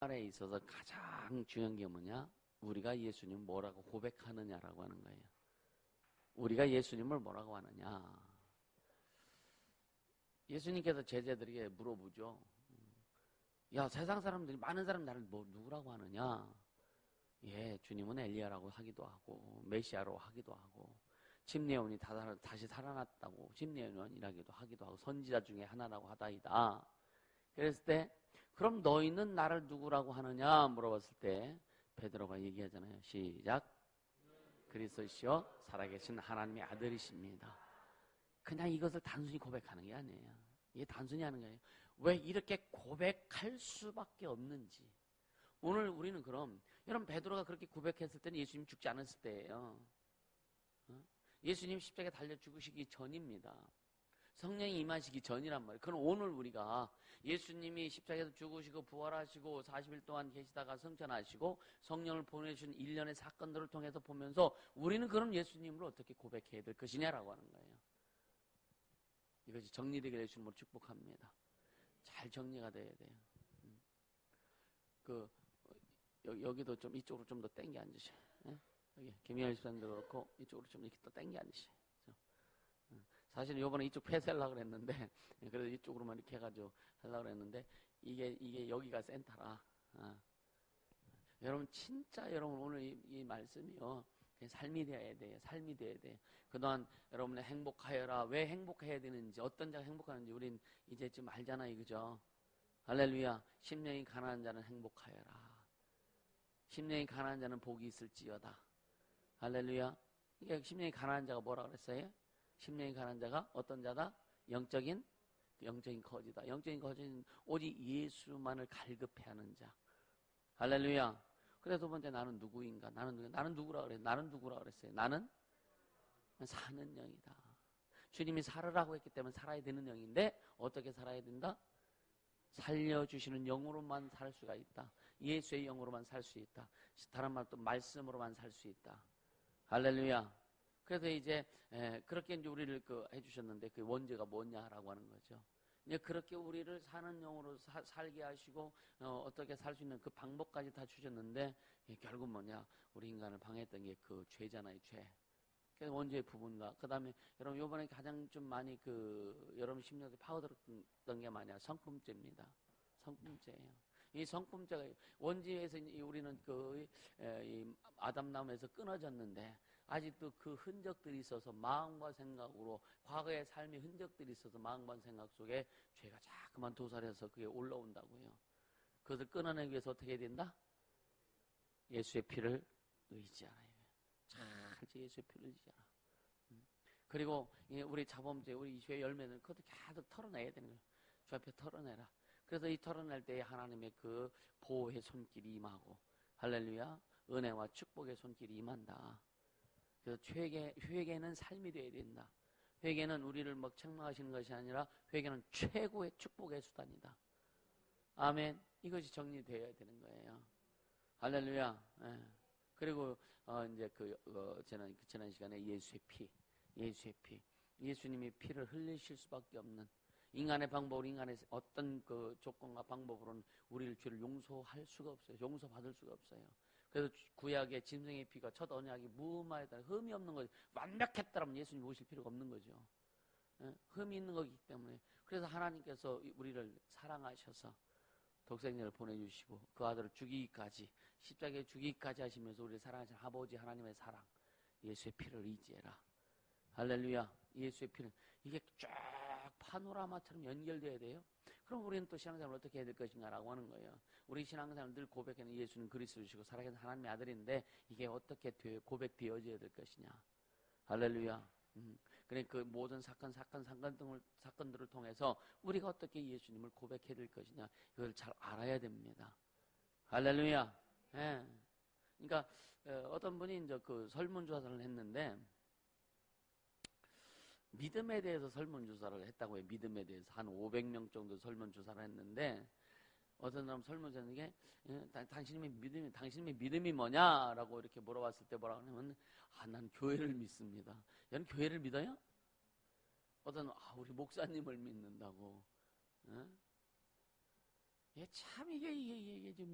말에 있어서 가장 중요한 게 뭐냐? 우리가 예수님 뭐라고 고백하느냐라고 하는 거예요. 우리가 예수님을 뭐라고 하느냐? 예수님께서 제자들에게 물어보죠. 야, 세상 사람들이, 많은 사람 나를 누구라고 하느냐? 예, 주님은 엘리야라고 하기도 하고, 메시아로 하기도 하고, 심리온이 다시 살아났다고, 심리온이라기도 하기도 하고, 선지자 중에 하나라고 하다이다. 그랬을 때, 그럼 너희는 나를 누구라고 하느냐? 물어봤을 때, 베드로가 얘기하잖아요. 시작. 그리스도시요 살아계신 하나님의 아들이십니다. 그냥 이것을 단순히 고백하는 게 아니에요. 이게 단순히 하는 게 아니에요. 왜 이렇게 고백할 수밖에 없는지. 오늘 우리는 그럼 여러분 베드로가 그렇게 고백했을 때는 예수님 죽지 않았을 때예요. 예수님 십자가에 달려 죽으시기 전입니다. 성령이 임하시기 전이란 말이에요. 그럼 오늘 우리가 예수님이 십자가에서 죽으시고 부활하시고 40일 동안 계시다가 승천하시고 성령을 보내주신 일련의 사건들을 통해서 보면서 우리는 그럼 예수님을 어떻게 고백해야 될 것이냐라고 하는 거예요. 이것이 정리되게 될 주님으로 축복합니다. 잘 정리가 돼야 돼요. 여기도 좀 이쪽으로 좀 더 당겨 앉으셔요. 예? 여기 김희열 집사님도 그렇고 이쪽으로 좀 이렇게 또 당겨 앉으셔요. 사실은 요번에 이쪽 폐쇄하려고 그랬는데, 그래서 이쪽으로만 이렇게 해가지고 하려고 그랬는데, 이게 여기가 센터라. 여러분, 진짜 여러분 오늘 이 말씀이요. 그냥 삶이 되어야 돼요. 삶이 되어야 돼요. 그동안 여러분의 행복하여라. 왜 행복해야 되는지, 어떤 자가 행복하는지 우린 이제 좀 알잖아요. 그죠? 할렐루야. 심령이 가난한 자는 행복하여라. 심령이 가난한 자는 복이 있을지어다. 할렐루야. 이게 심령이 가난한 자가 뭐라 그랬어요? 심령이 가난한 자가 어떤 자다? 영적인 거지다. 영적인 거지는 오직 예수만을 갈급해하는 자. 할렐루야. 그래서 두 번째 나는 누구인가? 나는 누구라 그랬어요? 나는 누구라 그랬어요? 나는 사는 영이다. 주님이 살으라고 했기 때문에 살아야 되는 영인데 어떻게 살아야 된다? 살려주시는 영으로만 살 수가 있다. 예수의 영으로만 살 수 있다. 다른 말로 또 말씀으로만 살 수 있다. 할렐루야. 그래서 이제 그렇게 이제 우리를 해주셨는데 그 원죄가 뭐냐라고 하는 거죠. 이제 그렇게 우리를 사는 영으로 살게 하시고 어떻게 살 수 있는 그 방법까지 다 주셨는데 결국 뭐냐? 우리 인간을 방해했던 게 그 죄잖아요, 죄. 그래서 원죄의 부분과 그 다음에 여러분 이번에 가장 좀 많이 여러분 심리에 파고들었던 게 뭐냐? 성품죄입니다. 성품죄예요. 이 성품죄가 원죄에서 우리는 이 아담나무에서 끊어졌는데 아직도 그 흔적들이 있어서 마음과 생각으로 과거의 삶의 흔적들이 있어서 마음과 생각 속에 죄가 자꾸만 도살해서 그게 올라온다고요. 그것을 끊어내기 위해서 어떻게 해야 된다? 예수의 피를 의지하라. 잘 예수의 피를 의지하라. 그리고 우리 자범죄, 우리 죄의 열매는 그것도 계속 털어내야 되는 거예요. 주 앞에 털어내라. 그래서 이 털어낼 때에 하나님의 그 보호의 손길이 임하고 할렐루야 은혜와 축복의 손길이 임한다. 그래서 회개는 삶이 되어야 된다. 회개는 우리를 막 책망하시는 것이 아니라 회개는 최고의 축복의 수단이다. 아멘. 이것이 정리되어야 되는 거예요. 할렐루야. 예. 그리고 이제 지난 시간에 예수의 피. 예수님이 피를 흘리실 수밖에 없는 인간의 방법으로 인간의 어떤 그 조건과 방법으로는 우리를 죄를 용서할 수가 없어요. 용서받을 수가 없어요. 그래서 구약의 짐승의 피가 첫 언약이 무마에다 흠이 없는 거죠. 완벽했다면 예수님 오실 필요가 없는 거죠. 흠이 있는 거기 때문에. 그래서 하나님께서 우리를 사랑하셔서 독생자를 보내주시고 그 아들을 죽이기까지 십자가에 죽이기까지 하시면서 우리를 사랑하신 아버지 하나님의 사랑 예수의 피를 의지해라. 할렐루야. 예수의 피는 이게 쫙 파노라마처럼 연결돼야 돼요. 그럼 우리는 또 신앙생활을 어떻게 해야 될 것인가라고 하는 거예요. 우리 신앙생활은 늘 고백하는 예수는 그리스도시고 살아계신 하나님의 아들인데 이게 어떻게 고백되어져야 될 것이냐. 할렐루야. 그러니까 그 모든 사건들을 통해서 우리가 어떻게 예수님을 고백해야 될 것이냐. 이걸 잘 알아야 됩니다. 할렐루야. 예. 그러니까 어떤 분이 이제 그 설문조사를 했는데 믿음에 대해서 설문조사를 했다고 해요. 믿음에 대해서 한 500명 정도 설문조사를 했는데 어떤 사람 설문조사는 게 당신의 믿음이 뭐냐라고 이렇게 물어봤을 때 뭐라고 하냐면 난 교회를 믿습니다. 얘는 교회를 믿어요? 어떤 우리 목사님을 믿는다고. 예, 참 이게 좀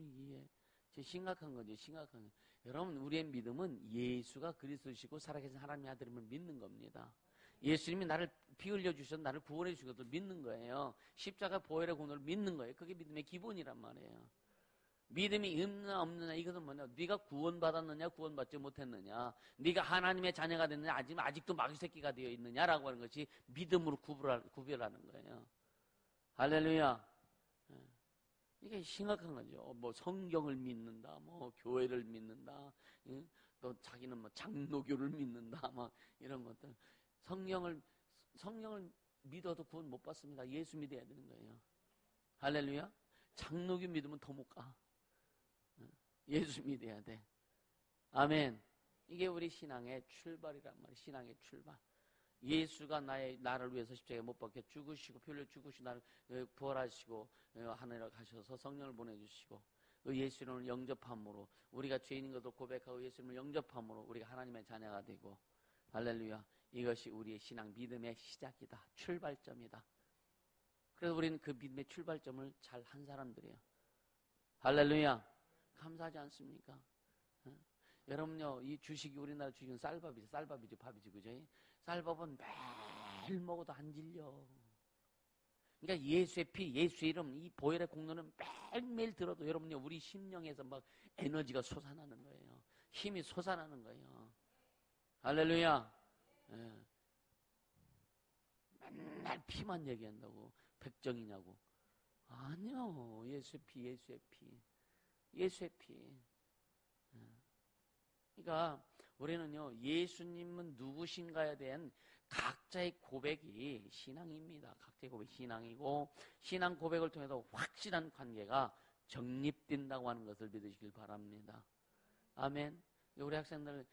심각한 거죠. 심각한 거. 여러분, 우리의 믿음은 예수가 그리스도시고 살아계신 하나님의 아들임을 믿는 겁니다. 예수님이 나를 피 흘려 주셔서 나를 구원해 주신 것을 믿는 거예요. 십자가 보혈의 공로를 믿는 거예요. 그게 믿음의 기본이란 말이에요. 믿음이 있느냐 없느냐 이것은 뭐냐? 네가 구원받았느냐 구원받지 못했느냐, 네가 하나님의 자녀가 됐느냐 아직도 마귀 새끼가 되어 있느냐라고 하는 것이 믿음으로 구별하는 거예요. 할렐루야. 이게 심각한 거죠. 뭐 성경을 믿는다, 뭐 교회를 믿는다, 또 자기는 뭐 장로교를 믿는다, 막 이런 것들. 성경을 믿어도 구원 못 받습니다. 예수 믿어야 되는 거예요. 할렐루야. 장로교 믿으면 더 못 가. 예수 믿어야 돼. 아멘. 이게 우리 신앙의 출발이란 말이에요. 신앙의 출발. 예수가 나를 위해서 십자가에 못 박혀 죽으시고 피 흘려 죽으시고 나를 부활하시고 하늘에 가셔서 성령을 보내주시고 그 예수 이름을 영접함으로 우리가 죄인인 것을 고백하고 예수 이름을 영접함으로 우리가 하나님의 자녀가 되고, 할렐루야. 이것이 우리의 신앙 믿음의 시작이다. 출발점이다. 그래서 우리는 그 믿음의 출발점을 잘 한 사람들이에요. 할렐루야. 감사하지 않습니까? 여러분요, 이 주식이 우리나라 주식은 쌀밥이죠, 밥이지, 그죠? 쌀밥은 매일 먹어도 안 질려. 그러니까 예수의 피, 예수의 이름, 이 보혈의 공로는 매일매일 들어도 여러분요, 우리 심령에서 막 에너지가 솟아나는 거예요. 힘이 솟아나는 거예요. 할렐루야. 예. 맨날 피만 얘기한다고 백정이냐고. 아니요. 예수의 피, 예수의 피. 예수의 피. 그러니까 우리는요, 예수님은 누구신가에 대한 각자의 고백이 신앙입니다. 각자의 고백이 신앙이고, 신앙 고백을 통해서 확실한 관계가 정립된다고 하는 것을 믿으시길 바랍니다. 아멘. 우리 학생들,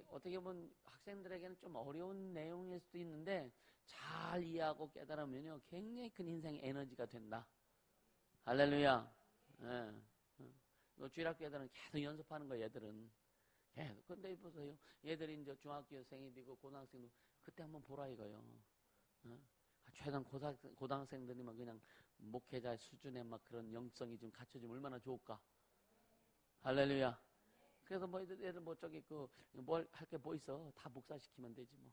어떻게 보면 학생들에게는 좀 어려운 내용일 수도 있는데 잘 이해하고 깨달으면요, 굉장히 큰 인생의 에너지가 된다. 할렐루야. 예. 주일학교 애들은 계속 연습하는 거예요, 얘들은. 계속. 근데 보세요. 얘들이 이제 중학교생이 되고 고등학생도 그때 한번 보라 이거요. 최단 고등학생들이면 그냥 목회자 수준의 막 그런 영성이 좀 갖춰지면 얼마나 좋을까. 할렐루야. 그래서 뭐 애들 뭐 저기 뭘 할 게 뭐 있어. 다 목사시키면 되지 뭐.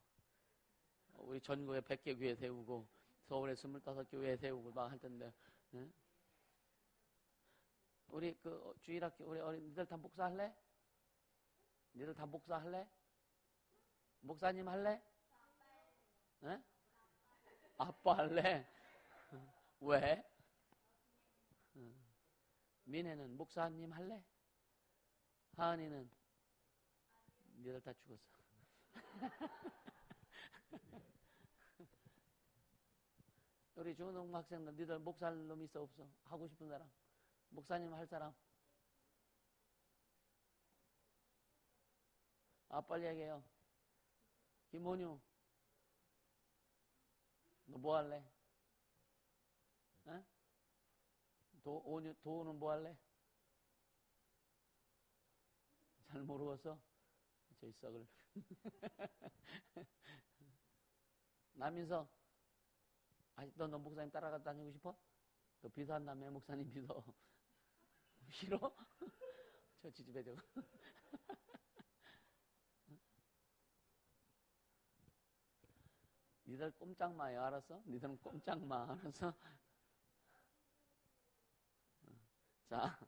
우리 전국에 100개 교회 세우고 서울에 25교회 세우고 막 할 텐데. 우리 주일학교 우리 어린이들 다 목사할래? 니들 다 목사할래? 목사님 할래? 에? 아빠 할래? 왜? 민혜는 목사님 할래? 하은이는 니들 다 죽었어. 우리 중고등부 학생들 니들 목사할 놈 있어 없어? 하고 싶은 사람? 목사님 할 사람? 빨리 얘기해요. 김원유, 너 뭐 할래? 에? 도우는 뭐 할래? 잘 모르겠어? 저 썩을. 남인서, 아직도 너 목사님 따라가 다니고 싶어? 너 비서한다며, 목사님 비서. 싫어? 저 지집에 저거. 니들 꼼짝 마요, 알았어? 니들은 꼼짝 마, 알았어? 자.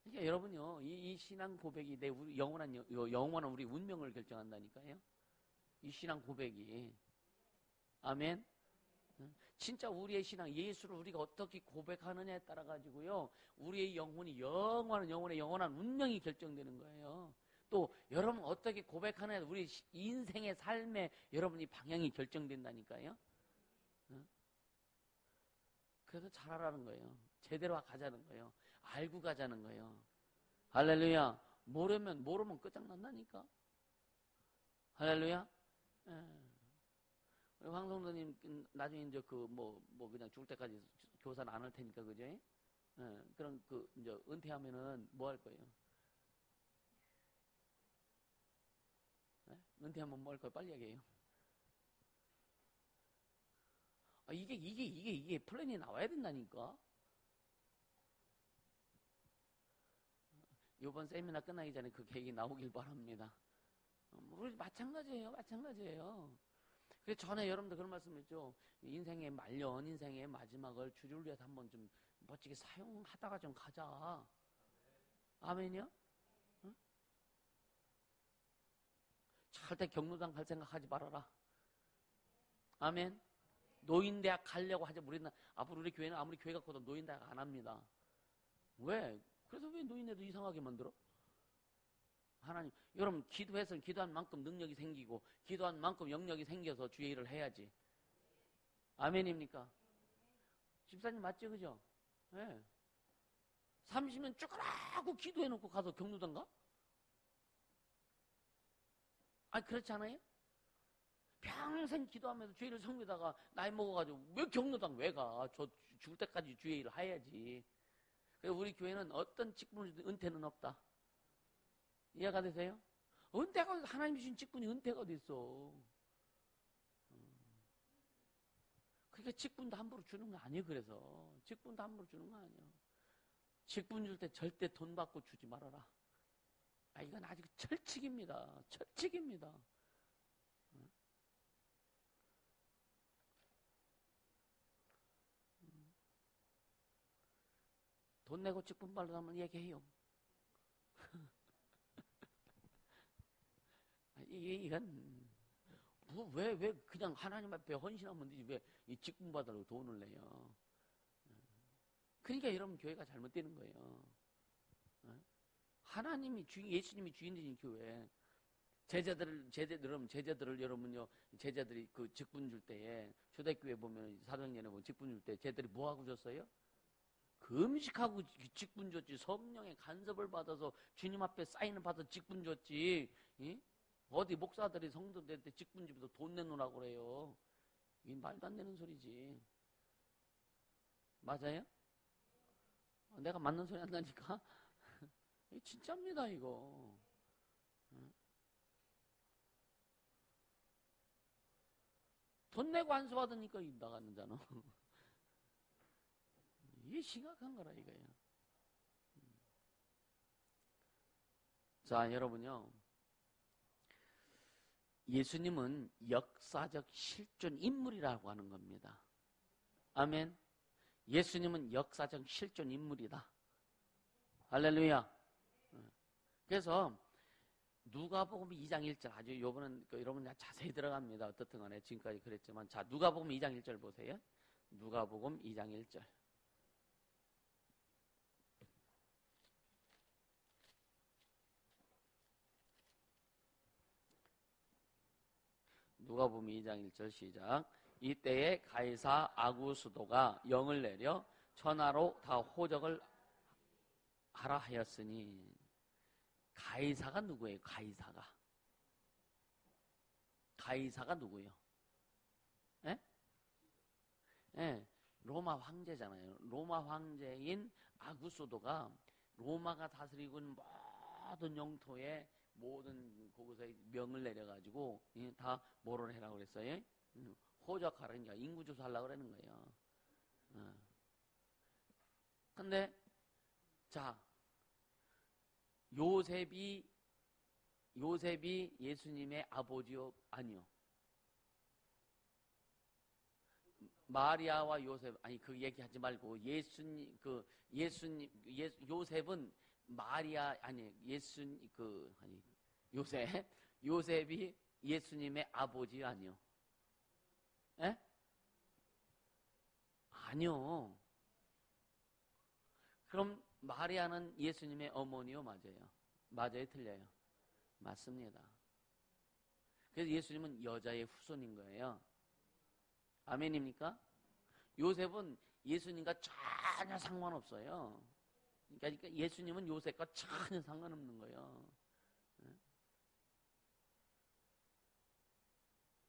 그러니까 여러분요, 이 신앙 고백이 우리 영원한 우리 운명을 결정한다니까요. 이 신앙 고백이. 아멘? 진짜 우리의 신앙, 예수를 우리가 어떻게 고백하느냐에 따라 가지고요, 우리의 영혼이 영원한 운명이 결정되는 거예요. 또 여러분 어떻게 고백하느냐에 우리 인생의 삶에 여러분이 방향이 결정된다니까요. 그래서 잘하라는 거예요. 제대로 가자는 거예요. 알고 가자는 거예요. 할렐루야. 모르면 끝장난다니까. 할렐루야. 황성도님 나중에 이제 그냥 죽을 때까지 교사는 안 할 테니까, 그죠? 그럼 이제 은퇴하면은 뭐 할 거예요? 은퇴하면 뭐 할 거예요? 빨리 얘기해요. 이게 플랜이 나와야 된다니까. 이번 세미나 끝나기 전에 그 계획이 나오길 바랍니다. 우리 마찬가지예요. 그래서 전에 여러분들 그런 말씀했죠. 인생의 말년, 인생의 마지막을 주를 위해서 한번 좀 멋지게 사용하다가 좀 가자. 아멘이요? 응? 절대 경로당 갈 생각하지 말아라. 아멘. 노인대학 가려고 하자. 우리는 앞으로 우리 교회는 아무리 교회가 커도 노인대학 안 합니다. 왜? 그래서 왜 노인네도 이상하게 만들어? 하나님, 여러분 기도해서 기도한 만큼 능력이 생기고 기도한 만큼 영역이 생겨서 주의 일을 해야지. 아멘입니까? 집사님 맞죠, 그죠? 예. 네. 30년 쭈그라고 기도해놓고 가서 경로당 가? 아니 그렇지 않아요? 평생 기도하면서 주의 일을 섬기다가 나이 먹어가지고 왜 경로당 왜 가? 저 죽을 때까지 주의 일을 해야지. 그래서 우리 교회는 어떤 직분을 은퇴는 없다. 이해가 되세요? 은퇴가 하나님 주신 직분이 은퇴가 어디 있어? 그러니까 직분도 함부로 주는 거 아니에요. 그래서 직분도 함부로 주는 거 아니에요. 직분 줄 때 절대 돈 받고 주지 말아라. 아, 이건 아직 철칙입니다. 철칙입니다. 돈 내고 직분 받으면 얘기해요. 이건 왜 그냥 하나님 앞에 헌신하면 되지 왜 이 직분 받으려고 돈을 내요? 그러니까 여러분 교회가 잘못되는 거예요. 하나님이 주인, 예수님이 주인이신 교회. 제자들을 여러분요, 제자들이 그 직분 줄 때에, 초대교회 보면, 사도행전에 보면 직분 줄 때, 제자들이 뭐 하고 줬어요? 금식하고 직분 줬지. 성령의 간섭을 받아서 주님 앞에 사인을 받아서 직분 줬지. 어디 목사들이 성도들한테 직분 주면서 돈 내놓으라고 그래요. 이 말도 안 되는 소리지. 맞아요? 내가 맞는 소리 한다니까? 진짜입니다, 이거. 돈 내고 안수 받으니까 나가는잖아. 이게 심각한 거라, 이거예요. 자, 여러분요. 예수님은 역사적 실존 인물이라고 하는 겁니다. 아멘. 예수님은 역사적 실존 인물이다. 할렐루야. 그래서 누가복음 2장 1절 아주 요번은 여러분 자세히 들어갑니다. 어떻든 간에 지금까지 그랬지만 자 누가복음 2장 1절 보세요. 누가복음 2장 1절. 누가복음 2장 1절 시작. 이때에 가이사 아구스도가 영을 내려 천하로 다 호적을 하라 하였으니 가이사가 누구예요? 가이사가 누구예요? 예? 예, 로마 황제잖아요. 로마 황제인 아구스도가 로마가 다스리고 있는 모든 영토에 모든 곳에 명을 내려가지고 다 뭐를 해라고 그랬어요? 호적하라니까 인구조사하려고 그러는 거예요. 근데 자 요셉이 예수님의 아버지요? 아니요. 마리아와 요셉, 아니, 그 얘기하지 말고, 요셉은 마리아, 아니, 요셉이 예수님의 아버지요? 아니요? 에? 아니요. 그럼 마리아는 예수님의 어머니요? 맞아요? 맞아요? 틀려요? 맞습니다. 그래서 예수님은 여자의 후손인 거예요. 아멘입니까? 요셉은 예수님과 전혀 상관없어요. 그러니까 예수님은 요셉과 전혀 상관없는 거예요.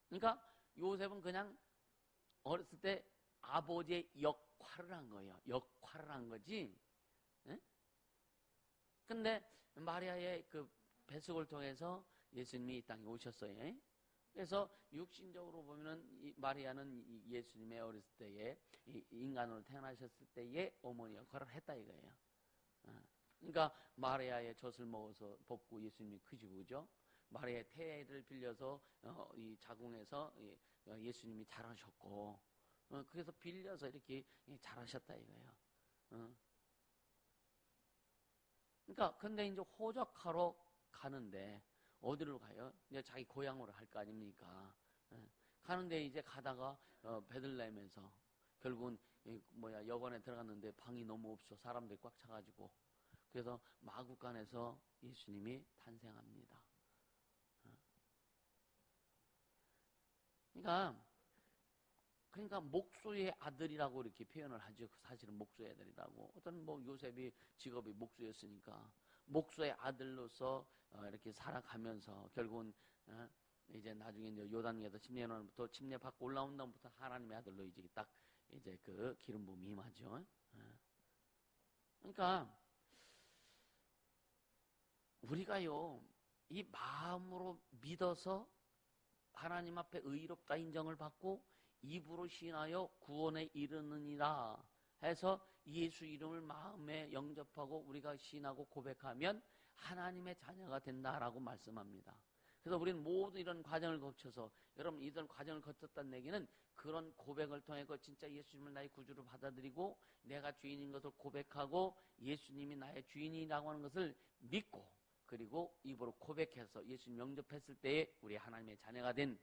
그러니까 요셉은 그냥 어렸을 때 아버지의 역할을 한 거예요. 역할을 한 거지. 근데 마리아의 그 뱃속을 통해서 예수님이 이 땅에 오셨어요. 그래서 육신적으로 보면은 마리아는 예수님의 어렸을 때에 인간으로 태어나셨을 때의 어머니 역할을 했다 이거예요. 그러니까 마리아의 젖을 먹어서 벗고 예수님이 크시고, 그죠? 마리아의 태를 빌려서 이 자궁에서 예수님이 자라셨고, 그래서 빌려서 이렇게 자라셨다 이거예요. 그러니까 근데 이제 호적하러 가는데 어디로 가요? 이제 자기 고향으로 할 거 아닙니까? 가는데 이제 가다가 베들레헴에서 결국은 여관에 들어갔는데 방이 너무 없어. 사람들이 꽉 차가지고. 그래서 마구간에서 예수님이 탄생합니다. 그러니까 목수의 아들이라고 이렇게 표현을 하죠. 사실은 목수의 아들이라고. 어떤 요셉이 직업이 목수였으니까 목수의 아들로서 이렇게 살아가면서 결국은 이제 나중에 이제 요단계에서 침례로부터 침례 받고 올라온 다음부터 하나님의 아들로 이제 딱 이제 그 기름 부음이 임하죠. 그러니까 우리가요 이 마음으로 믿어서 하나님 앞에 의롭다 인정을 받고 입으로 시인하여 구원에 이르느니라 해서 예수 이름을 마음에 영접하고 우리가 시인하고 고백하면 하나님의 자녀가 된다라고 말씀합니다. 그래서 우리는 모두 이런 과정을 거쳐서, 여러분 이런 과정을 거쳤다는 얘기는 그런 고백을 통해 진짜 예수님을 나의 구주로 받아들이고 내가 주인인 것을 고백하고 예수님이 나의 주인이라고 하는 것을 믿고 그리고 입으로 고백해서 예수님 영접했을 때에 우리 하나님의 자녀가 된,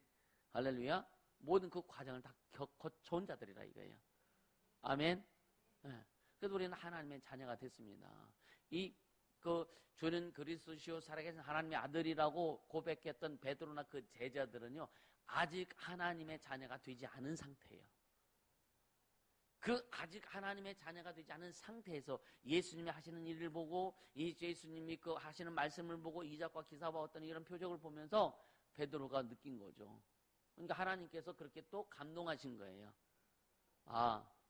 할렐루야, 모든 그 과정을 다 거쳐온 자들이라 이거예요. 아멘. 그래서 우리는 하나님의 자녀가 됐습니다. 주는 그리스도시요 살아계신 하나님의 아들이라고 고백했던 베드로나 그 제자들은요 아직 하나님의 자녀가 되지 않은 상태예요. 아직 하나님의 자녀가 되지 않은 상태에서 예수님이 하시는 일을 보고 예수님이 하시는 말씀을 보고 이적과 기사와 어떤 이런 표적을 보면서 베드로가 느낀 거죠. 그러니까 하나님께서 그렇게 또 감동하신 거예요.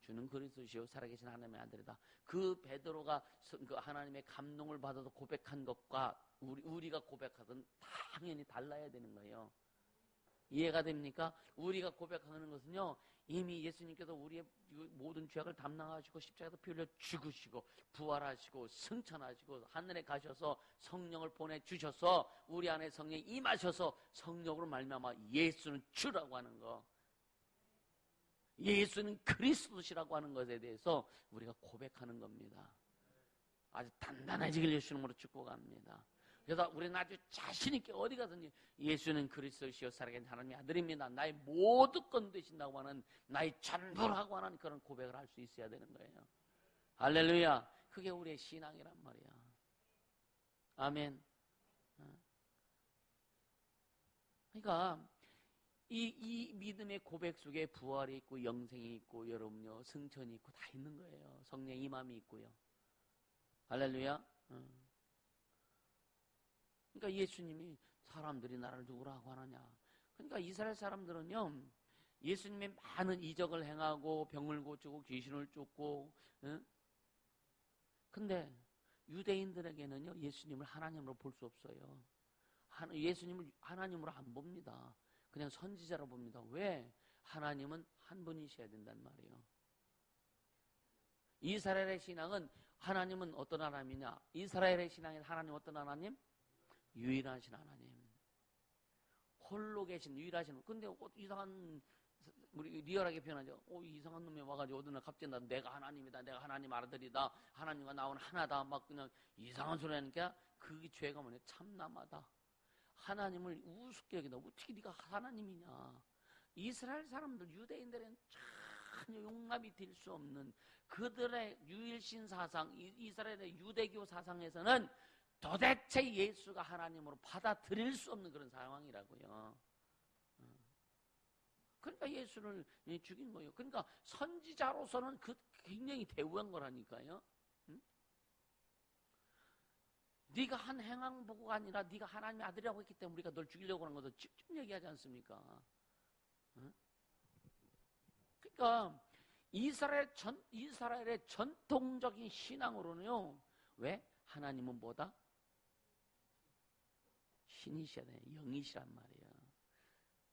주는 그리스도시요 살아계신 하나님의 아들이다. 그 베드로가 그 하나님의 감동을 받아서 고백한 것과 우리가 고백하던 당연히 달라야 되는 거예요. 이해가 됩니까? 우리가 고백하는 것은요 이미 예수님께서 우리의 모든 죄악을 담당하시고 십자가에서 피 흘려 죽으시고 부활하시고 승천하시고 하늘에 가셔서 성령을 보내주셔서 우리 안에 성령이 임하셔서 성령으로 말미암아 예수는 주라고 하는 거, 예수는 그리스도시라고 하는 것에 대해서 우리가 고백하는 겁니다. 아주 단단해지길 예수님으로 축복합니다. 그래서 우리는 아주 자신있게 어디 가든지 예수는 그리스도시요 살아계신 하나님의 아들입니다. 나의 모든 건 되신다고 하는, 나의 전부라고 하는 그런 고백을 할 수 있어야 되는 거예요. 할렐루야. 그게 우리의 신앙이란 말이야. 아멘. 그러니까 이 믿음의 고백 속에 부활이 있고 영생이 있고 여러분요 승천이 있고 다 있는 거예요. 성령의 임함이 있고요. 할렐루야. 그러니까 예수님이 사람들이 나를 누구라고 하느냐. 그러니까 이스라엘 사람들은요 예수님의 많은 이적을 행하고 병을 고치고 귀신을 쫓고, 근데 유대인들에게는요 예수님을 하나님으로 볼 수 없어요. 예수님을 하나님으로 안 봅니다. 그냥 선지자로 봅니다. 왜? 하나님은 한 분이셔야 된단 말이에요. 이스라엘의 신앙은 하나님은 어떤 하나님이냐? 이스라엘의 신앙인 하나님 어떤 하나님? 유일하신 하나님. 홀로 계신 유일하신. 근데 이상한, 우리 리얼하게 표현하죠. 이상한 놈이 와가지고 어느 날 갑자기 내가 하나님이다, 내가 하나님 아들이다, 하나님과 나오는 하나다, 막 그냥 이상한 소리 하니까 그게 죄가 뭐냐? 참남하다. 하나님을 우습게 여기다. 어떻게 네가 하나님이냐? 이스라엘 사람들, 유대인들은 전혀 용납이 될 수 없는 그들의 유일신 사상, 이스라엘의 유대교 사상에서는 도대체 예수가 하나님으로 받아들일 수 없는 그런 상황이라고요. 그러니까 예수를 죽인 거예요. 그러니까 선지자로서는 굉장히 대우한 거라니까요. 네가 한 행함 보고가 아니라 네가 하나님의 아들이라고 했기 때문에 우리가 널 죽이려고 하는 것도 직접 얘기하지 않습니까? 그러니까 이스라엘의 전통적인 신앙으로는요, 왜? 하나님은 뭐다? 신이셔야 돼. 영이시란 말이에요.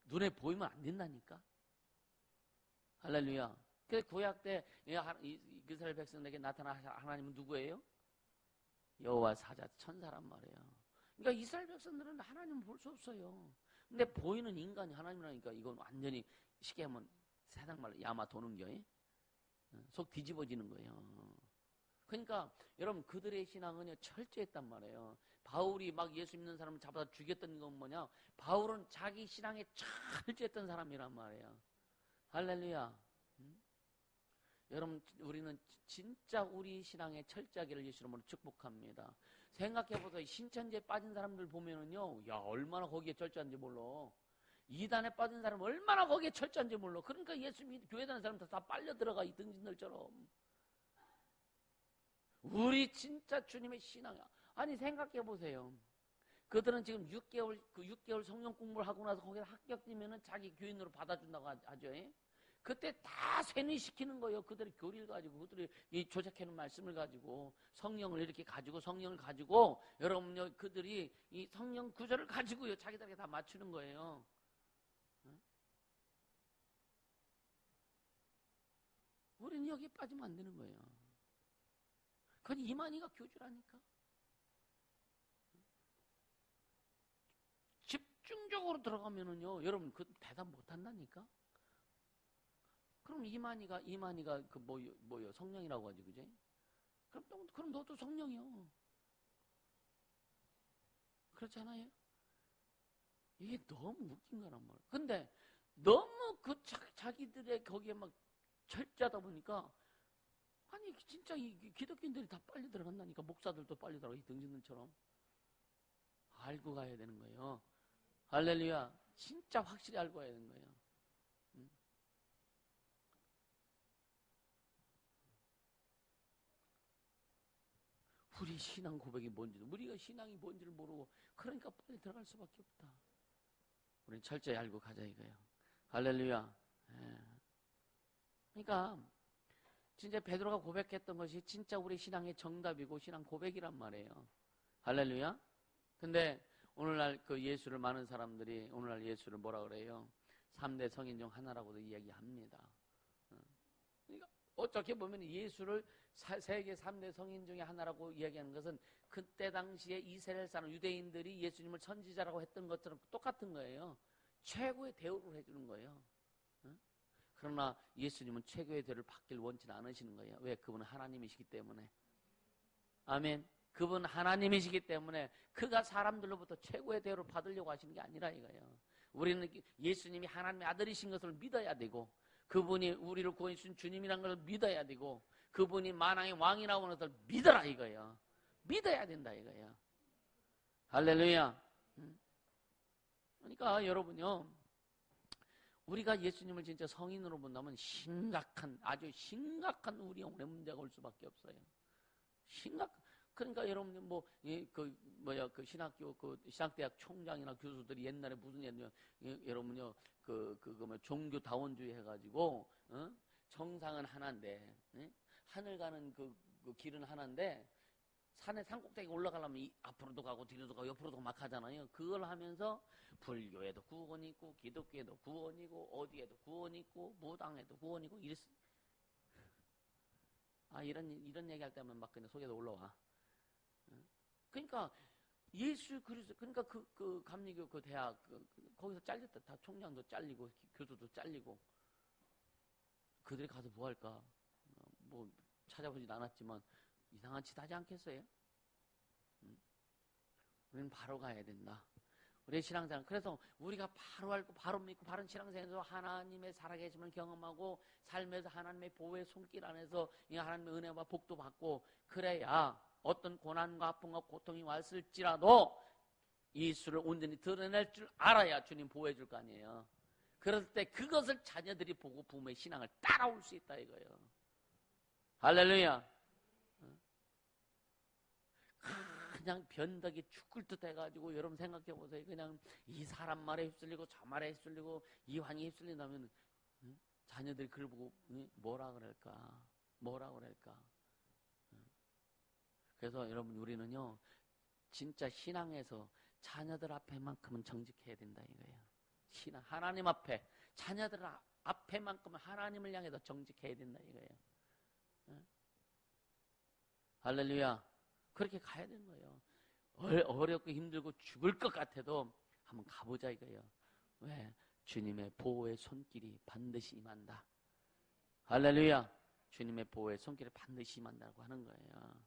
눈에 보이면 안 된다니까. 할렐루야. 그래서 구약 때 이스라엘 백성에게 나타난 하나님은 누구예요? 여호와 사자 천사란 말이에요. 그러니까 이스라엘 백성들은 하나님을 볼 수 없어요. 근데 보이는 인간이 하나님이라니까 이건 완전히 쉽게 하면 세상 말로 야마 도는 거예요. 속 뒤집어지는 거예요. 그러니까 여러분 그들의 신앙은 철저했단 말이에요. 바울이 막 예수 믿는 사람을 잡아서 죽였던 건 뭐냐? 바울은 자기 신앙에 철저했던 사람이란 말이에요. 할렐루야. 여러분 우리는 진짜 우리 신앙의 철저하기를 예수 이름으로 축복합니다. 생각해보세요. 신천지에 빠진 사람들 보면은요, 야 얼마나 거기에 철저한지 몰라. 이단에 빠진 사람 얼마나 거기에 철저한지 몰라. 그러니까 예수 믿 교회 다니는 사람들 다 빨려 들어가 이 등신들처럼. 우리 진짜 주님의 신앙이야. 아니 생각해보세요. 그들은 지금 6개월 성령 공부를 하고 나서 거기서 합격되면은 자기 교인으로 받아준다고 하죠. 그때 다 쇠뇌시키는 거예요. 그들의 교리를 가지고, 그들이 이 조작해놓은 말씀을 가지고, 성령을 이렇게 가지고, 성령을 가지고, 여러분요, 그들이 이 성령 구절을 가지고요, 자기들에게 다 맞추는 거예요. 우리는 여기에 빠지면 안 되는 거예요. 그건 이만희가 교주라니까. 집중적으로 들어가면은요, 여러분 그 대답 못 한다니까? 그럼 이만희가 그 뭐요? 성령이라고 하지, 그지? 그럼 너도 성령이요. 그렇잖아요? 이게 너무 웃긴 거란 말이야. 근데 너무 그 자기들의 거기에 막 철저하다 보니까 아니 진짜 이 기독교인들이 다 빨리 들어간다니까. 목사들도 빨리 들어가, 이 등신들처럼. 알고 가야 되는 거예요. 할렐루야. 진짜 확실히 알고 가야 되는 거예요. 우리 신앙 고백이 뭔지도, 우리가 신앙이 뭔지를 모르고, 그러니까 빨리 들어갈 수밖에 없다. 우리는 철저히 알고 가자 이거예요. 할렐루야. 예. 그러니까 진짜 베드로가 고백했던 것이 진짜 우리 신앙의 정답이고 신앙 고백이란 말이에요. 할렐루야. 근데 오늘날 그 예수를 많은 사람들이 오늘날 예수를 뭐라 그래요? 3대 성인 중 하나라고도 이야기합니다. 그러니까 어떻게 보면 예수를 세계 3대 성인 중에 하나라고 이야기하는 것은 그때 당시에 이스라엘 사람 유대인들이 예수님을 선지자라고 했던 것처럼 똑같은 거예요. 최고의 대우를 해주는 거예요. 그러나 예수님은 최고의 대우를 받길 원치 않으시는 거예요. 왜? 그분은 하나님이시기 때문에. 아멘. 그분 하나님이시기 때문에 그가 사람들로부터 최고의 대우를 받으려고 하시는 게 아니라 이거예요. 우리는 예수님이 하나님의 아들이신 것을 믿어야 되고, 그분이 우리를 구원해 주신 주님이라는 것을 믿어야 되고, 그분이 만왕의 왕이라고 하는 것을 믿어라 이거예요. 믿어야 된다 이거예요. 할렐루야. 그러니까 여러분요, 우리가 예수님을 진짜 성인으로 본다면 아주 심각한 우리 영혼의 문제가 올 수밖에 없어요. 그러니까 여러분 그 신학교 신학대학 총장이나 교수들이 옛날에 무슨 여러분요 종교 다원주의 해가지고 정상은 하나인데 하늘 가는 그 길은 하나인데 산 꼭대기 올라가려면 앞으로도 가고 뒤로도 가고 옆으로도 막 하잖아요. 그걸 하면서 불교에도 구원이 있고 기독교에도 구원이고 어디에도 구원이 있고 무당에도 구원이고 이런 얘기할 때면 막 그냥 속에도 올라와. 그러니까 예수 그리스도, 그러니까 그 감리교 그 대학 거기서 잘렸다. 다 총장도 잘리고 교수도 잘리고. 그들이 가서 뭐 할까? 뭐 찾아보진 않았지만 이상한 짓 하지 않겠어요? 우리는 바로 가야 된다. 우리의 신앙생활. 그래서 우리가 바로 알고 바로 믿고 바른 신앙생활에서 하나님의 살아계심을 경험하고 삶에서 하나님의 보호의 손길 안에서 이 하나님의 은혜와 복도 받고, 그래야 어떤 고난과 아픔과 고통이 왔을지라도 예수를 온전히 드러낼 줄 알아야 주님 보호해 줄 거 아니에요. 그럴 때 그것을 자녀들이 보고 부모의 신앙을 따라올 수 있다 이거예요. 할렐루야. 그냥 변덕이 죽을 듯 해가지고 여러분 생각해 보세요. 그냥 이 사람 말에 휩쓸리고 저 말에 휩쓸리고 이 환희에 휩쓸린다면 자녀들이 그걸 보고 뭐라 그럴까? 그래서 여러분 우리는요 진짜 신앙에서 자녀들 앞에만큼은 정직해야 된다 이거예요. 신앙 하나님 앞에, 자녀들 앞에만큼은 하나님을 향해서 정직해야 된다 이거예요. 할렐루야. 그렇게 가야 되는 거예요. 어렵고 힘들고 죽을 것 같아도 한번 가보자 이거예요. 왜? 주님의 보호의 손길이 반드시 임한다. 할렐루야. 주님의 보호의 손길이 반드시 임한다고 하는 거예요.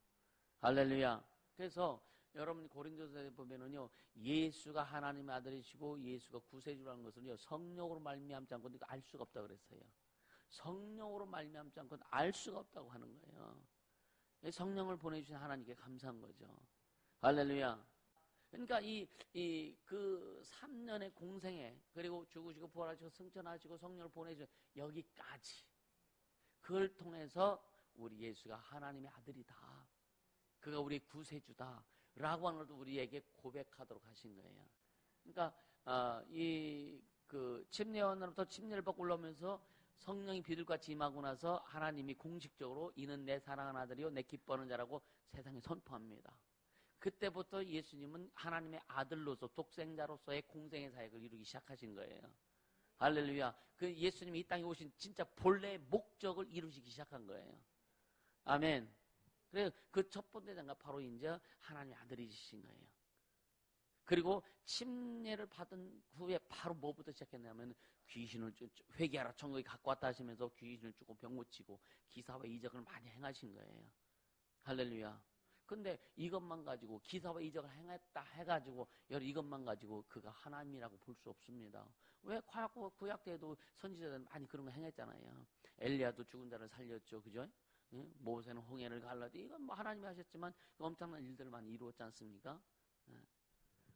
할렐루야. 그래서 여러분 고린도서에 보면은요, 예수가 하나님의 아들이시고 예수가 구세주라는 것은요, 성령으로 말미암지 않고는 알 수가 없다고 그랬어요. 성령으로 말미암지 않고는 알 수가 없다고 하는 거예요. 성령을 보내주신 하나님께 감사한 거죠. 할렐루야. 그러니까 그 3년의 공생애, 그리고 죽으시고 부활하시고 승천하시고 성령을 보내주신 여기까지, 그걸 통해서 우리 예수가 하나님의 아들이다, 그가 우리의 구세주다 라고 하는 것도 우리에게 고백하도록 하신 거예요. 그러니까 그 침례요한으로부터 침례를 받고 올라오면서 성령이 비둘같이 임하고 나서 하나님이 공식적으로 이는 내 사랑하는 아들이요 내 기뻐하는 자라고 세상에 선포합니다. 그때부터 예수님은 하나님의 아들로서 독생자로서의 공생의 사역을 이루기 시작하신 거예요. 할렐루야. 그 예수님이 이 땅에 오신 진짜 본래의 목적을 이루시기 시작한 거예요. 아멘. 그래서 그 첫 번째 장가 바로 이제 하나님의 아들이신 거예요. 그리고 침례를 받은 후에 바로 뭐부터 시작했냐면 귀신을 회개하라 천국에 갖고 왔다 하시면서 귀신을 쫓고 병 고치고 기사와 이적을 많이 행하신 거예요. 할렐루야. 근데 이것만 가지고 기사와 이적을 행했다 해가지고 여러분 이것만 가지고 그가 하나님이라고 볼 수 없습니다. 왜 구약 때에도 선지자들은 많이 그런 거 행했잖아요. 엘리야도 죽은 자를 살렸죠, 그죠? 예? 모세는 홍해를 갈라도 이건 뭐 하나님이 하셨지만 엄청난 일들을 많이 이루었지 않습니까? 예.